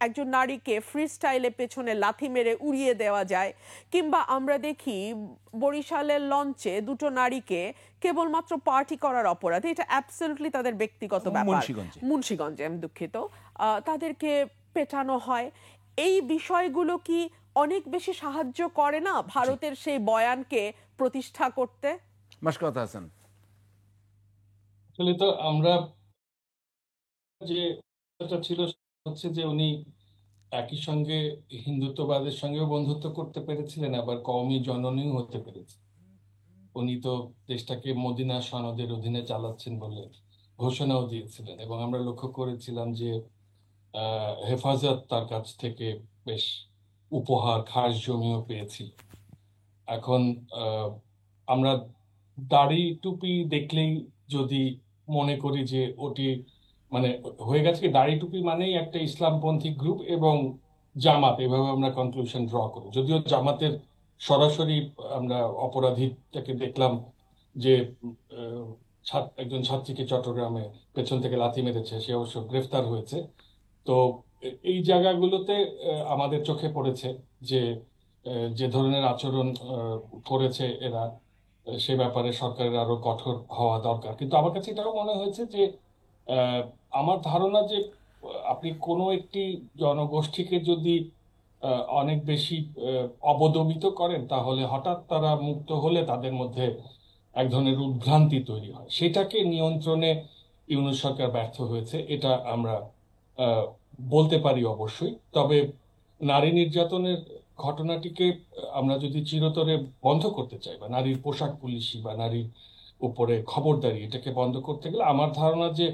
[SPEAKER 3] একজন নারীকে ফ্রি স্টাইলে পেছনে লাথি মেরে উড়িয়ে দেওয়া যায়, কিংবা আমরা দেখি বরিশালের লঞ্চে 2টো নারীকে কেবলমাত্র পার্টি করার অপরাধে, এটা অ্যাবসলিউটলি তাদের ব্যক্তিগত ব্যাপার, মুন্সিগঞ্জে, আমি দুঃখিত, তাদেরকে পেটানো হয়। এই বিষয়গুলো কি অনেক বেশি সাহায্য করে না ভারতের সেই বয়ানকে প্রতিষ্ঠা করতে?
[SPEAKER 1] মাশকাত হাসান,
[SPEAKER 4] আসলে তো আমরা যে ছিল হচ্ছে যে উনি একই সঙ্গে হিন্দুত্ববাদের সঙ্গেও বন্ধুত্ব করতে পেরেছিলেন, আবার কওমি জননীও হতে পেরেছে। উনি তো দেশটাকে মদিনা সনদের অধীনে চালাচ্ছেন বলে ঘোষণাও দিয়েছিলেন, এবং আমরা লক্ষ্য করেছিলাম যে হেফাজত তার কাছ থেকে বেশ উপহার খাস জমিও পেয়েছি। এখন আমরা দাড়ি টুপি দেখলেই যদি মনে করি যে ওটি মানে হয়ে গেছে কি দাড়ি টুপি মানেই একটা ইসলামপন্থী গ্রুপ এবং জামাত, এভাবে আমরা কনক্লুশন ড্র করি। যদিও জামাতের সরাসরি আমরা অপরাধীটাকে দেখলাম যে একজন ছাত্রীকে চট্টগ্রামে পেছন থেকে লাথি মেরেছে, সে অবশ্য গ্রেফতার হয়েছে। তো এই জায়গাগুলোতে আমাদের চোখে পড়েছে যে যে ধরনের আচরণ করেছে এরা, সে ব্যাপারে সরকারের আরো কঠোর হওয়া দরকার। কিন্তু আমার কাছে এটাও মনে হয়েছে যে আমার ধারণা যে আপনি কোনো একটি জনগোষ্ঠীকে যদি অনেক বেশি অবদমিত করেন, তাহলে হঠাৎ তারা মুক্ত হলে তাদের মধ্যে এক ধরনের উদ্ভ্রান্তি তৈরি হয়। সেটাকে নিয়ন্ত্রণে ইউনূস সরকার ব্যর্থ হয়েছে, এটা আমরা বলতে পারি অবশ্যই। তবে নারী নির্যাতনের ঘটনাটিকে আমরা যদি চিরতরে বন্ধ করতে চাই, বা নারীর পোশাক পুলিশি বা নারীর উপরে খবরদারি, এটাকে বন্ধ করতে গেলে আমার ধারণা যে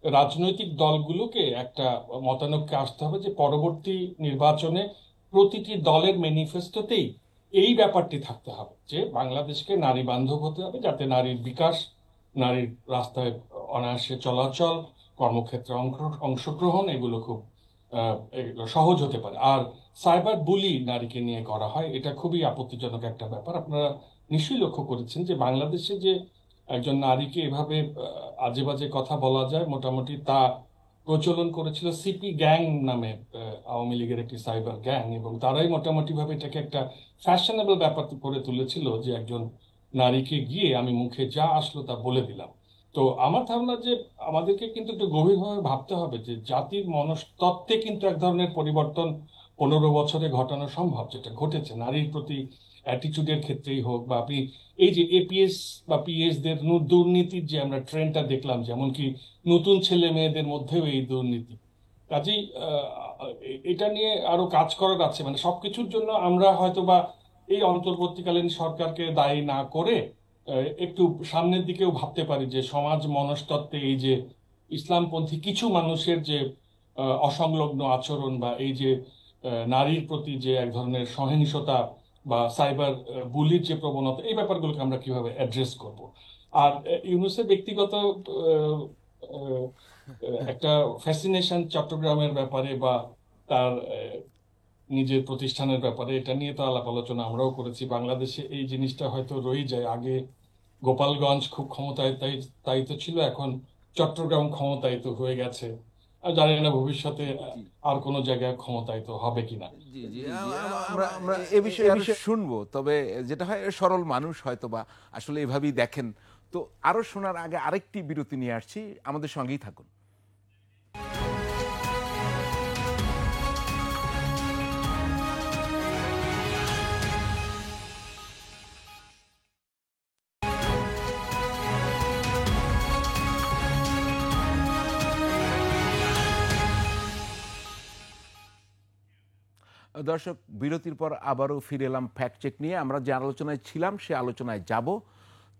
[SPEAKER 4] রাজনৈতিক দলগুলোকে একটা মতানৈক্যে আসতে হবে যে পরবর্তী নির্বাচনে প্রতিটি দলের ম্যানিফেস্টোতেই এই ব্যাপারটি থাকতে হবে যে বাংলাদেশকে নারী বান্ধব হতে হবে, যাতে নারীর বিকাশ, নারীর রাস্তায় অনায়াসে চলাচল, কর্মক্ষেত্রে অংশগ্রহণ এগুলো খুব সহজ হতে পারে। আর সাইবার বুলি নারীকে নিয়ে করা হয়, এটা খুবই আপত্তিজনক একটা ব্যাপার। আপনারা নিশ্চয়ই লক্ষ্য করেছেন যে বাংলাদেশে যে একজন নারীকে এভাবে আজে বাজে কথা বলা যায়, মোটামুটি তা প্রচলন করেছিল সিপি গ্যাং নামে আওয়ামী লীগের একটি সাইবার গ্যাং, এবং তারাই মোটামুটি ভাবে এটাকে একটা ফ্যাশনেবল ব্যাপার করে তুলেছিল যে একজন নারীকে গিয়ে আমি মুখে যা আসলো তা বলে দিলাম। তো আমার ধারণা যে আমাদেরকে কিন্তু একটু গভীরভাবে ভাবতে হবে যে জাতির মনস্তত্ত্বে কিন্তু এক ধরনের পরিবর্তন 15 বছরে ঘটানো সম্ভব, যেটা ঘটেছে নারীর প্রতি অ্যাটিটিউডের ক্ষেত্রেই হোক, বা আপনি এই যে এপিএস বা পিএস দের দুর্নীতির যে আমরা ট্রেন্ডটা দেখলাম, যেমন কি নতুন ছেলে মেয়েদের মধ্যেও এই দুর্নীতি। কাজেই এটা নিয়ে আরো কাজ করার আছে। মানে সবকিছুর জন্য আমরা হয়তোবা এই অন্তর্বর্তীকালীন সরকারকে দায়ী না করে একটু সামনের দিকেও ভাবতে পারি যে সমাজ মনস্তত্ত্বে এই যে ইসলামপন্থী কিছু মানুষের যে অসংলগ্ন আচরণ, বা এই যে নারীর প্রতি যে এক ধরনের সহিংসতা বা সাইবার বুলির যে প্রবণতা, এই ব্যাপারগুলোকে আমরা কিভাবে অ্যাড্রেস করব। আর ইউনূসের ব্যক্তিগত একটা ফ্যাসিনেশন চট্টগ্রামের ব্যাপারে বা তার নিজের প্রতিষ্ঠানের ব্যাপারে, এটা নিয়ে তো আলাপ আলোচনা আমরাও করেছি। বাংলাদেশে এই জিনিসটা হয়তো রয়ে যায়, আগে গোপালগঞ্জ খুব ক্ষমতায়িত ছিল, এখন চট্টগ্রাম ক্ষমতায়িত হয়ে গেছে, আর জানি না ভবিষ্যতে আর কোনো জায়গায় ক্ষমতায়িত হবে কিনা।
[SPEAKER 1] জি জি, আমরা এ বিষয়ে শুনবো। তবে যেটা হয়, সরল মানুষ হয়তো বা আসলে এভাবেই দেখেন। তো আরো শোনার আগে আরেকটি বিরতি নিয়ে আসছি, আমাদের সঙ্গেই থাকুন। দর্শক, বিরতির পর আবারও ফিরে এলাম ফ্যাক্ট চেক নিয়ে। আমরা যে আলোচনায় ছিলাম সে আলোচনায় যাব।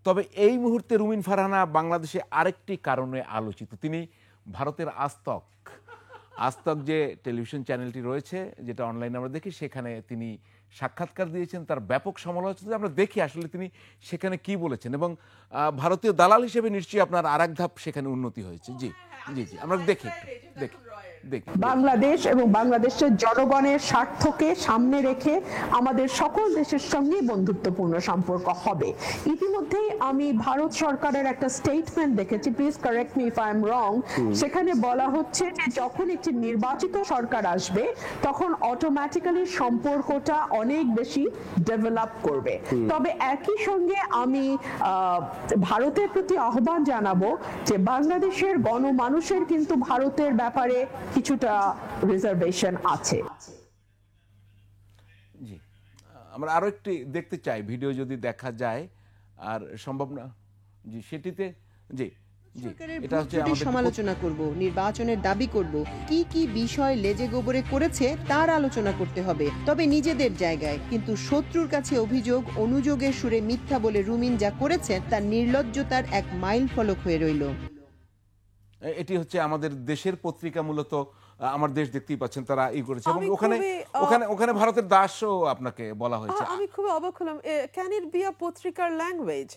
[SPEAKER 1] তবে এই মুহূর্তে রুমিন ফারহানা বাংলাদেশে আরেকটি কারণে আলোচিত। তিনি ভারতের আজতক যে টেলিভিশন চ্যানেলটি রয়েছে, যেটা অনলাইনে আমরা দেখি, সেখানে তিনি সাক্ষাৎকার দিয়েছেন। তার ব্যাপক সমালোচনা আমরা দেখি আসলে তিনি সেখানে কি বলেছেন, এবং ভারতীয় দালাল হিসেবে নিশ্চয়ই আপনার আরেক ধাপ সেখানে উন্নতি হয়েছে। জি জি জি, আমরা দেখি।
[SPEAKER 7] বাংলাদেশ এবং বাংলাদেশের জনগণের স্বার্থকে সামনে রেখে আমাদের সকল দেশের সঙ্গে বন্ধুত্বপূর্ণ সম্পর্ক হবে। ইতিমধ্যেই আমি ভারত সরকারের একটা স্টেটমেন্ট দেখেছি, please correct me if I am রং। সেখানে বলা হচ্ছে যে যখন একটি নির্বাচিত সরকার আসবে তখন অটোমেটিক্যালি সম্পর্কটা অনেক বেশি ডেভেলপ করবে। তবে একই সঙ্গে আমি ভারতের প্রতি আহ্বান জানাবো যে বাংলাদেশের গণমানুষের কিন্তু ভারতের ব্যাপারে কিছুটা রিজার্ভেশন আছে।
[SPEAKER 1] জি, আমরা আরো একটি দেখতে চাই, ভিডিও যদি দেখা যায়, আর সম্ভব না জি সেটিতে। জি জি, এটা হচ্ছে আমাদের
[SPEAKER 8] সমালোচনা করব, নির্বাচনের দাবি করব, কি কি বিষয় লেজে গোবরে করেছে তার আলোচনা করতে হবে, তবে নিজেদের জায়গায়। কিন্তু শত্রুর কাছে অভিযোগ, অনুযোগের সুরে মিথ্যা বলে রুমিন যা করেছেন তার নির্লজ্জতার এক মাইল ফলক হয়ে রইল।
[SPEAKER 1] এটি হচ্ছে আমাদের দেশের পত্রিকা মূলত আমার দেশ দেখতেই পাচ্ছেন তারা করেছে, এবং
[SPEAKER 3] আমি
[SPEAKER 1] ওখানে
[SPEAKER 3] খুবই,
[SPEAKER 1] ওখানে ওখানে ভারতের দাসও আপনাকে বলা হয়েছে।
[SPEAKER 3] আমি খুব অবাক হলাম, ক্যান ইট বি আ পত্রিকার language?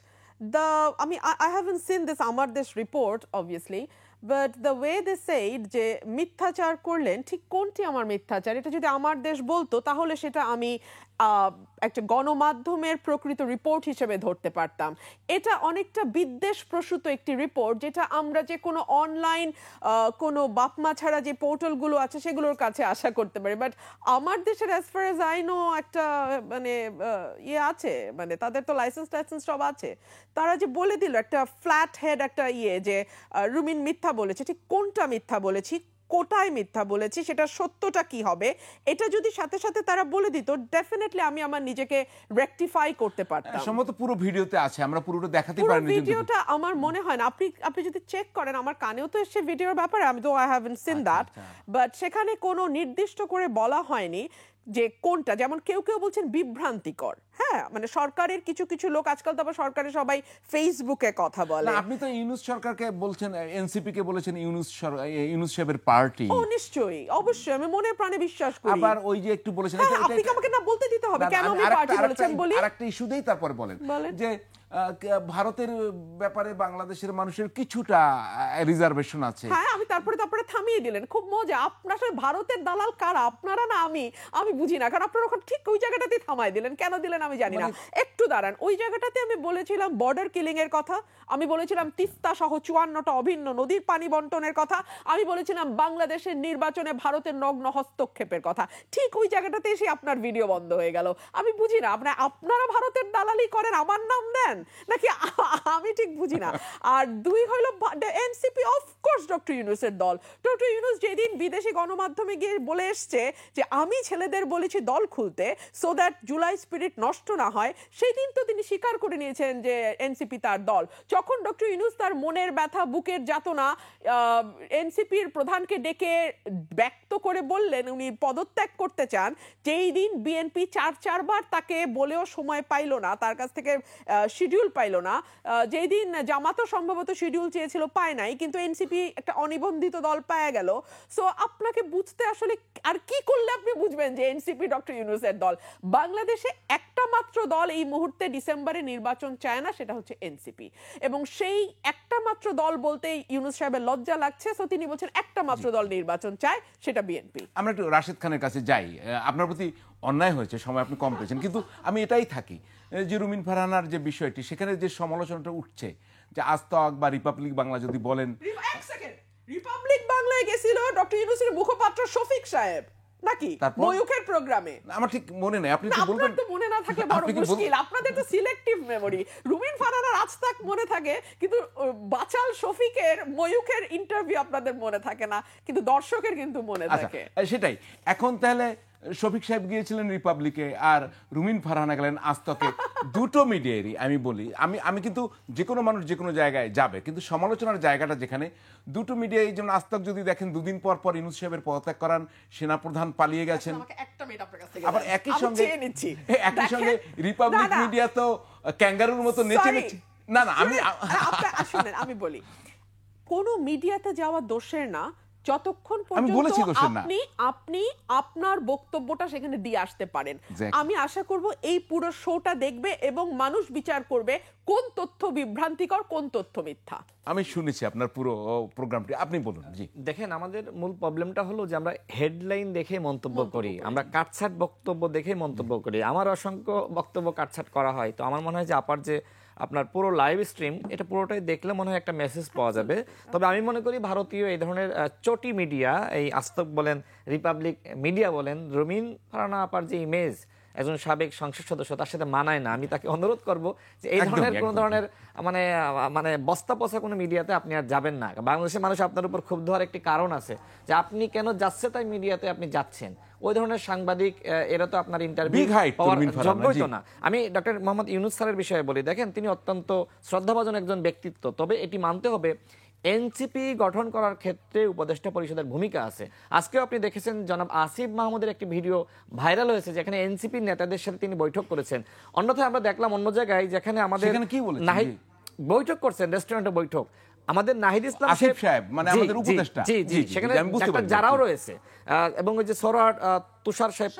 [SPEAKER 3] I haven't seen this আমার দেশ report obviously, but the way they said যে মিথ্যাচার করলেন, ঠিক কোনটি আমার মিথ্যাচার, এটা যদি আমার দেশ বলতো তাহলে সেটা আমি একটা গণমাধ্যমের প্রকৃত রিপোর্ট হিসেবে ধরতে পারতাম। এটা অনেকটা বিদ্বেষ প্রসূত একটি রিপোর্ট, যেটা আমরা যে কোনো অনলাইন কোনো বাপমা ছাড়া যে পোর্টালগুলো আছে সেগুলোর কাছে আশা করতে পারি। বাট আমার দেশের as far age I know একটা মানে আছে, মানে তাদের তো লাইসেন্স সব আছে। তারা যে বলে দিল একটা ফ্ল্যাট হেড একটা যে রুমিন মিথ্যা বলেছে, ঠিক কোনটা মিথ্যা বলেছি, কোটায় মিথ্যা বলেছি, সেটা সত্যটা কি হবে, এটা যদি সাথে সাথে তারা বলে দিত, ডেফিনেটলি আমি আমার নিজেকে রেকটিফাই করতে পারতাম।
[SPEAKER 1] সম্ভবত পুরো ভিডিওতে আছে, আমরা পুরোটা দেখাতে
[SPEAKER 3] পুরো
[SPEAKER 1] পারিনি।
[SPEAKER 3] ভিডিওটা আমার মনে হয় না, আপনি যদি চেক করেন, আমার কানেও তো এসে ভিডিওর ব্যাপারে, আমি তো I haven't scene that, but সেখানে কোনো নির্দিষ্ট করে বলা হয়নি যে কোনটা। যেমন কেউ কেউ বলছেন বিভ্রান্তিকর, হ্যাঁ, মানে সরকারের কিছু কিছু লোক, আজকাল তো আবার সরকারের সবাই ফেসবুকে কথা বলে।
[SPEAKER 1] আপনি তো ইউনূস সরকারকে বলছেন, এনসিপি কে বলেছেন ইউনূস সাহেবের পার্টি।
[SPEAKER 3] ও নিশ্চয়ই, অবশ্যই, আমি মনে প্রাণে বিশ্বাস করি।
[SPEAKER 1] আবার ওই যে একটু বলেছেন,
[SPEAKER 3] আপনি আমাকে না বলতে দিতে হবে কেন আমি পার্টি বলেছেন বলি।
[SPEAKER 1] আরেকটা ইস্যুতেই তারপরে বলেন যে ভারতের ব্যাপারে বাংলাদেশের মানুষের কিছুটা রিজার্ভেশন আছে।
[SPEAKER 3] হ্যাঁ, আমি তারপরে থামিয়ে দিলেন, খুব মজা। আপনার আসলে ভারতের দালাল কারা, আপনারা না আমি বুঝি না, কারণ আপনারা ওখানে ঠিক ওই জায়গাটাতে থামাই দিলেন, কেন দিলেন আমি জানি না। একটু দাঁড়ান, ওই জায়গাটাতে আমি বলেছিলাম বর্ডার কিলিং এর কথা, আমি বলেছিলাম তিস্তা সহ 54টা অভিন্ন নদীর পানি বন্টনের কথা, আমি বলেছিলাম বাংলাদেশের নির্বাচনে ভারতের নগ্ন হস্তক্ষেপের কথা। ঠিক ওই জায়গাটাতে এসে আপনার ভিডিও বন্ধ হয়ে গেল। আমি বুঝি না আপনারা ভারতের দালালি করেন, আমার নাম দেন নাকি, আমি ঠিক বুঝি না। আর দুই হইল এনসিপি, অফকোর্স ডক্টর ইউনূসের দল। ডক্টর ইউনূস যেদিন বিদেশি গণমাধ্যমে গিয়ে বলে এসছে যে আমি ছেলেদের বলেছি দল খুলতে সো দ্যাট জুলাই স্পিরিট নষ্ট না হয়, সেই দিন তো তিনি স্বীকার করে নিয়েছেন যে এনসিপি তার দল। যখন ডক্টর ইউনূস তার মনের ব্যথা, বুকের যাতনা এনসিপির প্রধানকে ডেকে ব্যক্ত করে বললেন উনি পদত্যাগ করতে চান, যেই দিন বিএনপি চারবার তাকে বলেও সময় পাইল না, তার কাছ থেকে শিডিউল পাইল না, যেই দিন জামাতও সম্ভবত শিডিউল চেয়েছিল, পায় নাই, কিন্তু এনসিপি একটা অনিবন্ধিত দল পায় গেল। সো আপনাকে বুঝতে আসলে আর কি করলে আপনি বুঝবেন যে এনসিপি ডক্টর ইউনূসের দল। বাংলাদেশে একটা মাত্র দল এই মুহূর্তে ডিসেম্বরে নির্বাচন চায় না, সেটা হচ্ছে এনসিপি, এবং সেই একটা মাত্র দল বলতে ইউনূস সাহেবের লজ্জা লাগছে, সো তিনি বলছেন একটা মাত্র দল নির্বাচন চায়, সেটা বিএনপি।
[SPEAKER 1] আমরা একটু রাশেদ খানের কাছে যাই। আপনার প্রতি অন্যায় হয়েছে, সময় আপনি কম পেয়েছেন, কিন্তু আমি এটাই থাকি যে রুমিন ফারহানার যে বিষয়টি, সেখানে যে সমালোচনাটা উঠছে যে আজ তক বা রিপাবলিক বাংলা যদি বলেন,
[SPEAKER 3] রিপাবলিক বাংলায় গেছিল ডক্টর ইউনূসের মুখপাত্র শফিক সাহেব নাকি ময়ূখের প্রোগ্রামে,
[SPEAKER 1] আমার ঠিক মনে নেই, আপনি কি বলবেন?
[SPEAKER 3] আপনার তো মনে না থাকলে বড় মুশকিল, আপনাদের তো সিলেক্টিভ মেমরি। রুমিন ফারহানার আজ তাক মনে থাকে, কিন্তু বাচাল শফিকের ময়ূখের ইন্টারভিউ আপনাদের মনে থাকে না, কিন্তু দর্শকের কিন্তু মনে থাকে।
[SPEAKER 1] সেটাই। এখন তাহলে শফিক সাহেব গিয়েছিলেন রিপাবলিকে আর রুমিন ফারহানা গেলেন আজতকে, দুটো মিডিয়ারই আমি বলি, আমি কিন্তু যে কোনো মানুষ যে কোনো জায়গায় যাবে, কিন্তু সমালোচনার জায়গাটা যেখানে দুটো মিডিয়া, যেমন আজতক যদি দেখেন দুদিন পর পর ইউনূস সাহেবের পদত্যাগ করান, সেনাপ্রধান পালিয়ে গেছেন, আবার একই সঙ্গে রিপাবলিক মিডিয়া তো ক্যাঙ্গারুর মতো নেচে নেচে, না
[SPEAKER 3] আমি বলি কোন মিডিয়াতে যাওয়া দোষের না, যতক্ষণ পর্যন্ত আপনি আপনার বক্তব্যটা সেখানে দিয়ে আসতে পারেন। আমি আশা করব এই পুরো শোটা দেখবে এবং মানুষ বিচার করবে কোন তথ্য বিভ্রান্তিকর, কোন তথ্য মিথ্যা।
[SPEAKER 1] আমি শুনেছি আপনার পুরো প্রোগ্রামটি, আপনি বলুন। জি
[SPEAKER 5] দেখেন, আমাদের মূল প্রবলেমটা হলো যে আমরা হেডলাইন দেখে মন্তব্য করি, আমরা কাটছাট বক্তব্য দেখে মন্তব্য করি। আমার অসংখ্য বক্তব্য কাটছাট করা হয়, তো আমার মনে হয় যে আপনার পুরো লাইভ স্ট্রিম এটা পুরোটাই দেখলে মনে হয় একটা মেসেজ পাওয়া যাবে। তবে আমি মনে করি ভারতীয় এই ধরনের চটি মিডিয়া, এই আজতক বলেন, রিপাবলিক মিডিয়া বলেন, রুমিন ফারহানা আপার যে ইমেজ একজন সাবেক সংসদ সদস্য, তার সাথে মানায় না। আমি তাকে অনুরোধ করব যে এই ধরনের কোন ধরনের মানে বস্তা পচা কোনো মিডিয়াতে আপনি আর যাবেন না। বাংলাদেশের মানুষ আপনার উপর ক্ষুব্ধ হওয়ার একটি কারণ আছে যে আপনি কেন যাচ্ছে তাই মিডিয়াতে আপনি যাচ্ছেন। ওই ধরনের সাংবাদিক এরা তো আপনার ইন্টারভিউ পাওয়ার যোগ্যই তো না। আমি ডক্টর মোহাম্মদ ইউনূস স্যারের বিষয়ে বলি, দেখেন তিনি অত্যন্ত শ্রদ্ধাভাজন একজন ব্যক্তিত্ব, তবে এটি মানতে হবে এনসিপি গঠন করার ক্ষেত্রে উপদেষ্টা পরিষদের ভূমিকা আছে। আজকেও আপনি দেখেছেন জনাব আসিফ মাহমুদের একটি ভিডিও ভাইরাল হয়েছে যেখানে এনসিপির নেতাদের সাথে তিনি বৈঠক করেছেন। অন্যথায় আমরা দেখলাম অন্য জায়গায় যেখানে আমাদের বৈঠক করছেন, রেস্টুরেন্টে বৈঠক, আমাদের নাহিদ ইসলাম
[SPEAKER 1] আসিফ সাহেব মানে
[SPEAKER 5] জি,
[SPEAKER 1] আমাদের
[SPEAKER 5] জি,
[SPEAKER 1] উপদেষ্টা।
[SPEAKER 5] জি জি
[SPEAKER 1] জি,
[SPEAKER 5] সেখানে
[SPEAKER 1] আমি বুঝতে
[SPEAKER 5] ডাক্তার
[SPEAKER 1] পারছি।
[SPEAKER 5] যারাও রয়েছে এবং ওই যে সরার তুষার সাহেব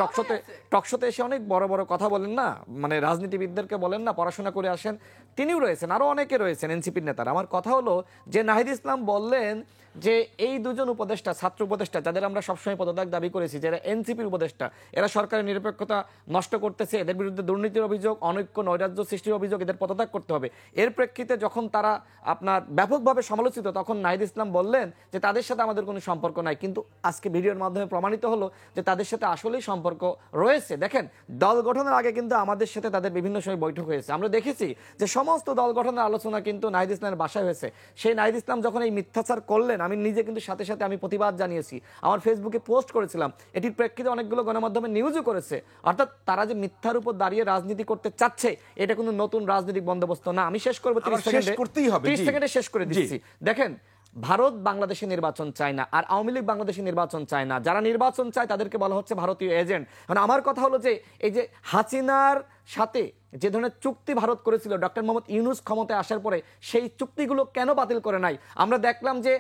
[SPEAKER 5] টকশোতে এসে অনেক বড় বড় কথা বলেন না, মানে রাজনীতিবিদদেরকে বলেন না পড়াশোনা করে আসেন, তিনিও রয়েছেন, আরো অনেকে রয়েছেন এনসিপির নেতারা। আমার কথা হলো যে নাহিদ ইসলাম বললেন যে এই দুজন উপদেষ্টা, ছাত্র উপদেষ্টা যাদের আমরা সবসময় পদত্যাগ দাবি করেছি, যারা এনসিপির উপদেষ্টা, এরা সরকারের নিরপেক্ষতা নষ্ট করতেছে, এদের বিরুদ্ধে দুর্নীতির অভিযোগ, অনৈক্য নৈরাজ্য সৃষ্টির অভিযোগ, এদের পদত্যাগ করতে হবে। এর প্রেক্ষিতে যখন তারা আপনার ব্যাপকভাবে সমালোচিত, তখন নাহিদ ইসলাম বললেন যে তাদের সাথে আমাদের কোনো সম্পর্ক নাই, কিন্তু আজকে ভিডিওর মাধ্যমে প্রমাণিত হলো যে তাদের সাথে আসলেই সম্পর্ক রয়েছে। দেখেন, দল গঠনের আগে কিন্তু আমাদের সাথে তাদের বিভিন্ন সময় বৈঠক হয়েছে, আমরা দেখেছি যে সমস্ত দল গঠনের আলোচনা কিন্তু নাহিদ ইসলামের বাসায় হয়েছে। সেই নাহিদ ইসলাম যখন এই মিথ্যাচার করলেন, আমি নিজে কিন্তু সাথে সাথে আমি প্রতিবাদ জানিয়েছি, আমার ফেসবুকে পোস্ট করেছিলাম, এটির প্রেক্ষিতে অনেকগুলো গণমাধ্যমে নিউজও করেছে। অর্থাৎ তারা যে মিথ্যার উপর দাঁড়িয়ে রাজনীতি করতে চাচ্ছে, এটা কোনো নতুন রাজনৈতিক বন্দোবস্ত না। আমি শেষ করবো 30 সেকেন্ডে শেষ করে দিচ্ছি। দেখেন, ভারত বাংলাদেশে নির্বাচন চায় না, আর আওয়ামী লীগ বাংলাদেশে নির্বাচন চায় না। যারা নির্বাচন চায় তাদেরকে বলা হচ্ছে ভারতীয় এজেন্ট। মানে আমার কথা হলো যে এই যে হাসিনার সাথে যে ধরনের চুক্তি ভারত করেছিল ডক্টর মোহাম্মদ ইউনূস ক্ষমতায় আসার পরে, সেই চুক্তিগুলো কেন বাতিল করে নাই? আমরা দেখলাম যে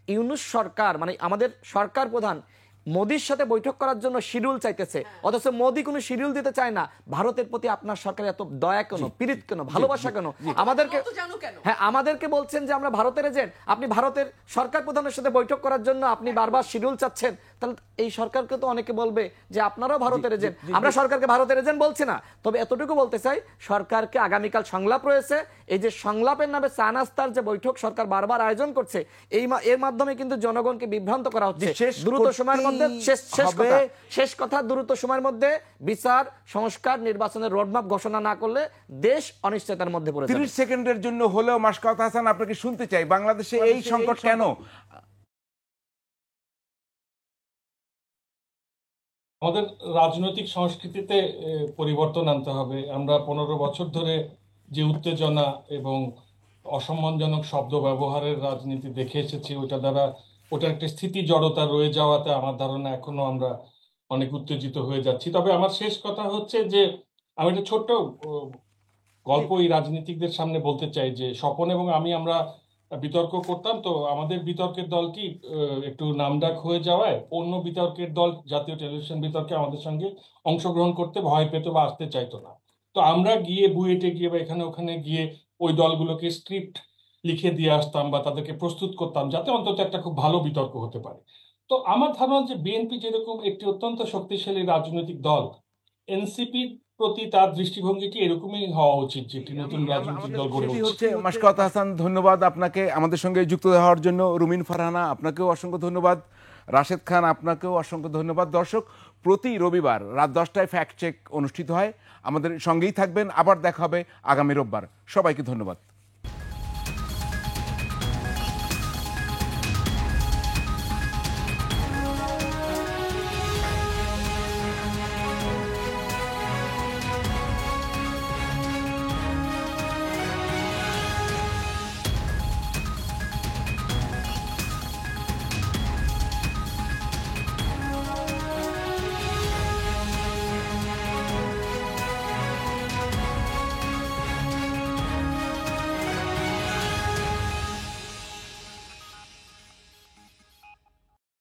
[SPEAKER 5] ইউনূস সরকার, মানে আমাদের সরকার প্রধান মোদির সাথে বৈঠক করার জন্য শিডিউল চাইতেছে, অথচ মোদি কোনো শিডিউল দিতে চায় না। ভারতের প্রতি আপনার সরকার এত দয়া কেন, পীড়িত কেন, ভালোবাসা কেন? আমাদেরকে বলছেন যে আমরা ভারতের এজেন্ট, আপনি ভারতের সরকার প্রধানের সাথে বৈঠক করার জন্য আপনি বারবার শিডিউল চাচ্ছেন, তাহলে এই সরকারকে তো অনেকে বলবে যে আপনারাও ভারতের এজেন্ট। আমরা সরকারকে ভারতের এজেন্ট বলছি না, তবে এতটুকু বলতে চাই, সরকারকে আগামীকাল সংলাপ রয়েছে, এই যে সংলাপের নামে চা নাস্তার যে বৈঠক সরকার বারবার আয়োজন করছে, এর মাধ্যমে কিন্তু জনগণকে বিভ্রান্ত করা হচ্ছে। দ্রুত সময়ের মধ্যে শেষ কথা, দ্রুত সময়ের মধ্যে বিচার, সংস্কার, নির্বাচনের রোডম্যাপ ঘোষণা না করলে দেশ অনিশ্চয়তার মধ্যে পড়ে যাবে।
[SPEAKER 1] 30 সেকেন্ডের জন্য হলেও মাশকাত হাসান আপনাকে শুনতে চাই, বাংলাদেশে এই সংকট কেন?
[SPEAKER 4] আমাদের রাজনৈতিক সংস্কৃতিতে পরিবর্তন আনতে হবে। আমরা 15 বছর ধরে যে উত্তেজনা এবং অসম্মানজনক শব্দ ব্যবহারের রাজনীতি দেখে এসেছি, ওটার একটা স্থিতি জড়তা রয়ে যাওয়াতে আমার ধারণা এখনো আমরা অনেক উত্তেজিত হয়ে যাচ্ছি। তবে আমার শেষ কথা হচ্ছে যে আমি একটা ছোট্ট গল্প এই রাজনীতিকদের সামনে বলতে চাই যে স্বপন এবং আমরা বিতর্ক করতাম, তো আমাদের বিতর্কের দলটি একটু নামডাক হয়ে যাওয়ায় অন্য বিতর্কের দল জাতীয় টেলিভিশন বিতর্কে আমাদের সঙ্গে অংশগ্রহণ করতে ভয় পেত বা আসতে চাইতো না। তো আমরা গিয়ে বুয়েটে গিয়ে বা এখানে ওখানে গিয়ে ওই দলগুলোকে স্ক্রিপ্ট লিখে দিয়ে আসতাম বা তাদেরকে প্রস্তুত করতাম, যাতে অন্তত একটা খুব ভালো বিতর্ক হতে পারে। তো আমার ধারণা যে বিএনপি যেরকম একটি অত্যন্ত শক্তিশালী রাজনৈতিক দল, এনসিপির প্রতি তার দৃষ্টিভঙ্গিটি এরকমই হওয়া উচিত, যে একটি নতুন রাজনৈতিক দল গড়ে উঠছে।
[SPEAKER 1] মাশকাত হাসান, ধন্যবাদ আপনাকে আমাদের সঙ্গে যুক্ত হওয়ার জন্য। রুমিন ফারহানা, আপনাকেও অসংখ্য ধন্যবাদ। রাশেদ খান, আপনাকেও অসংখ্য ধন্যবাদ। দর্শক, প্রতি রবিবার রাত 10টায় ফ্যাক্ট চেক অনুষ্ঠিত হয়, আমাদের সঙ্গেই থাকবেন। আবার দেখা হবে আগামী রোববার। সবাইকে ধন্যবাদ।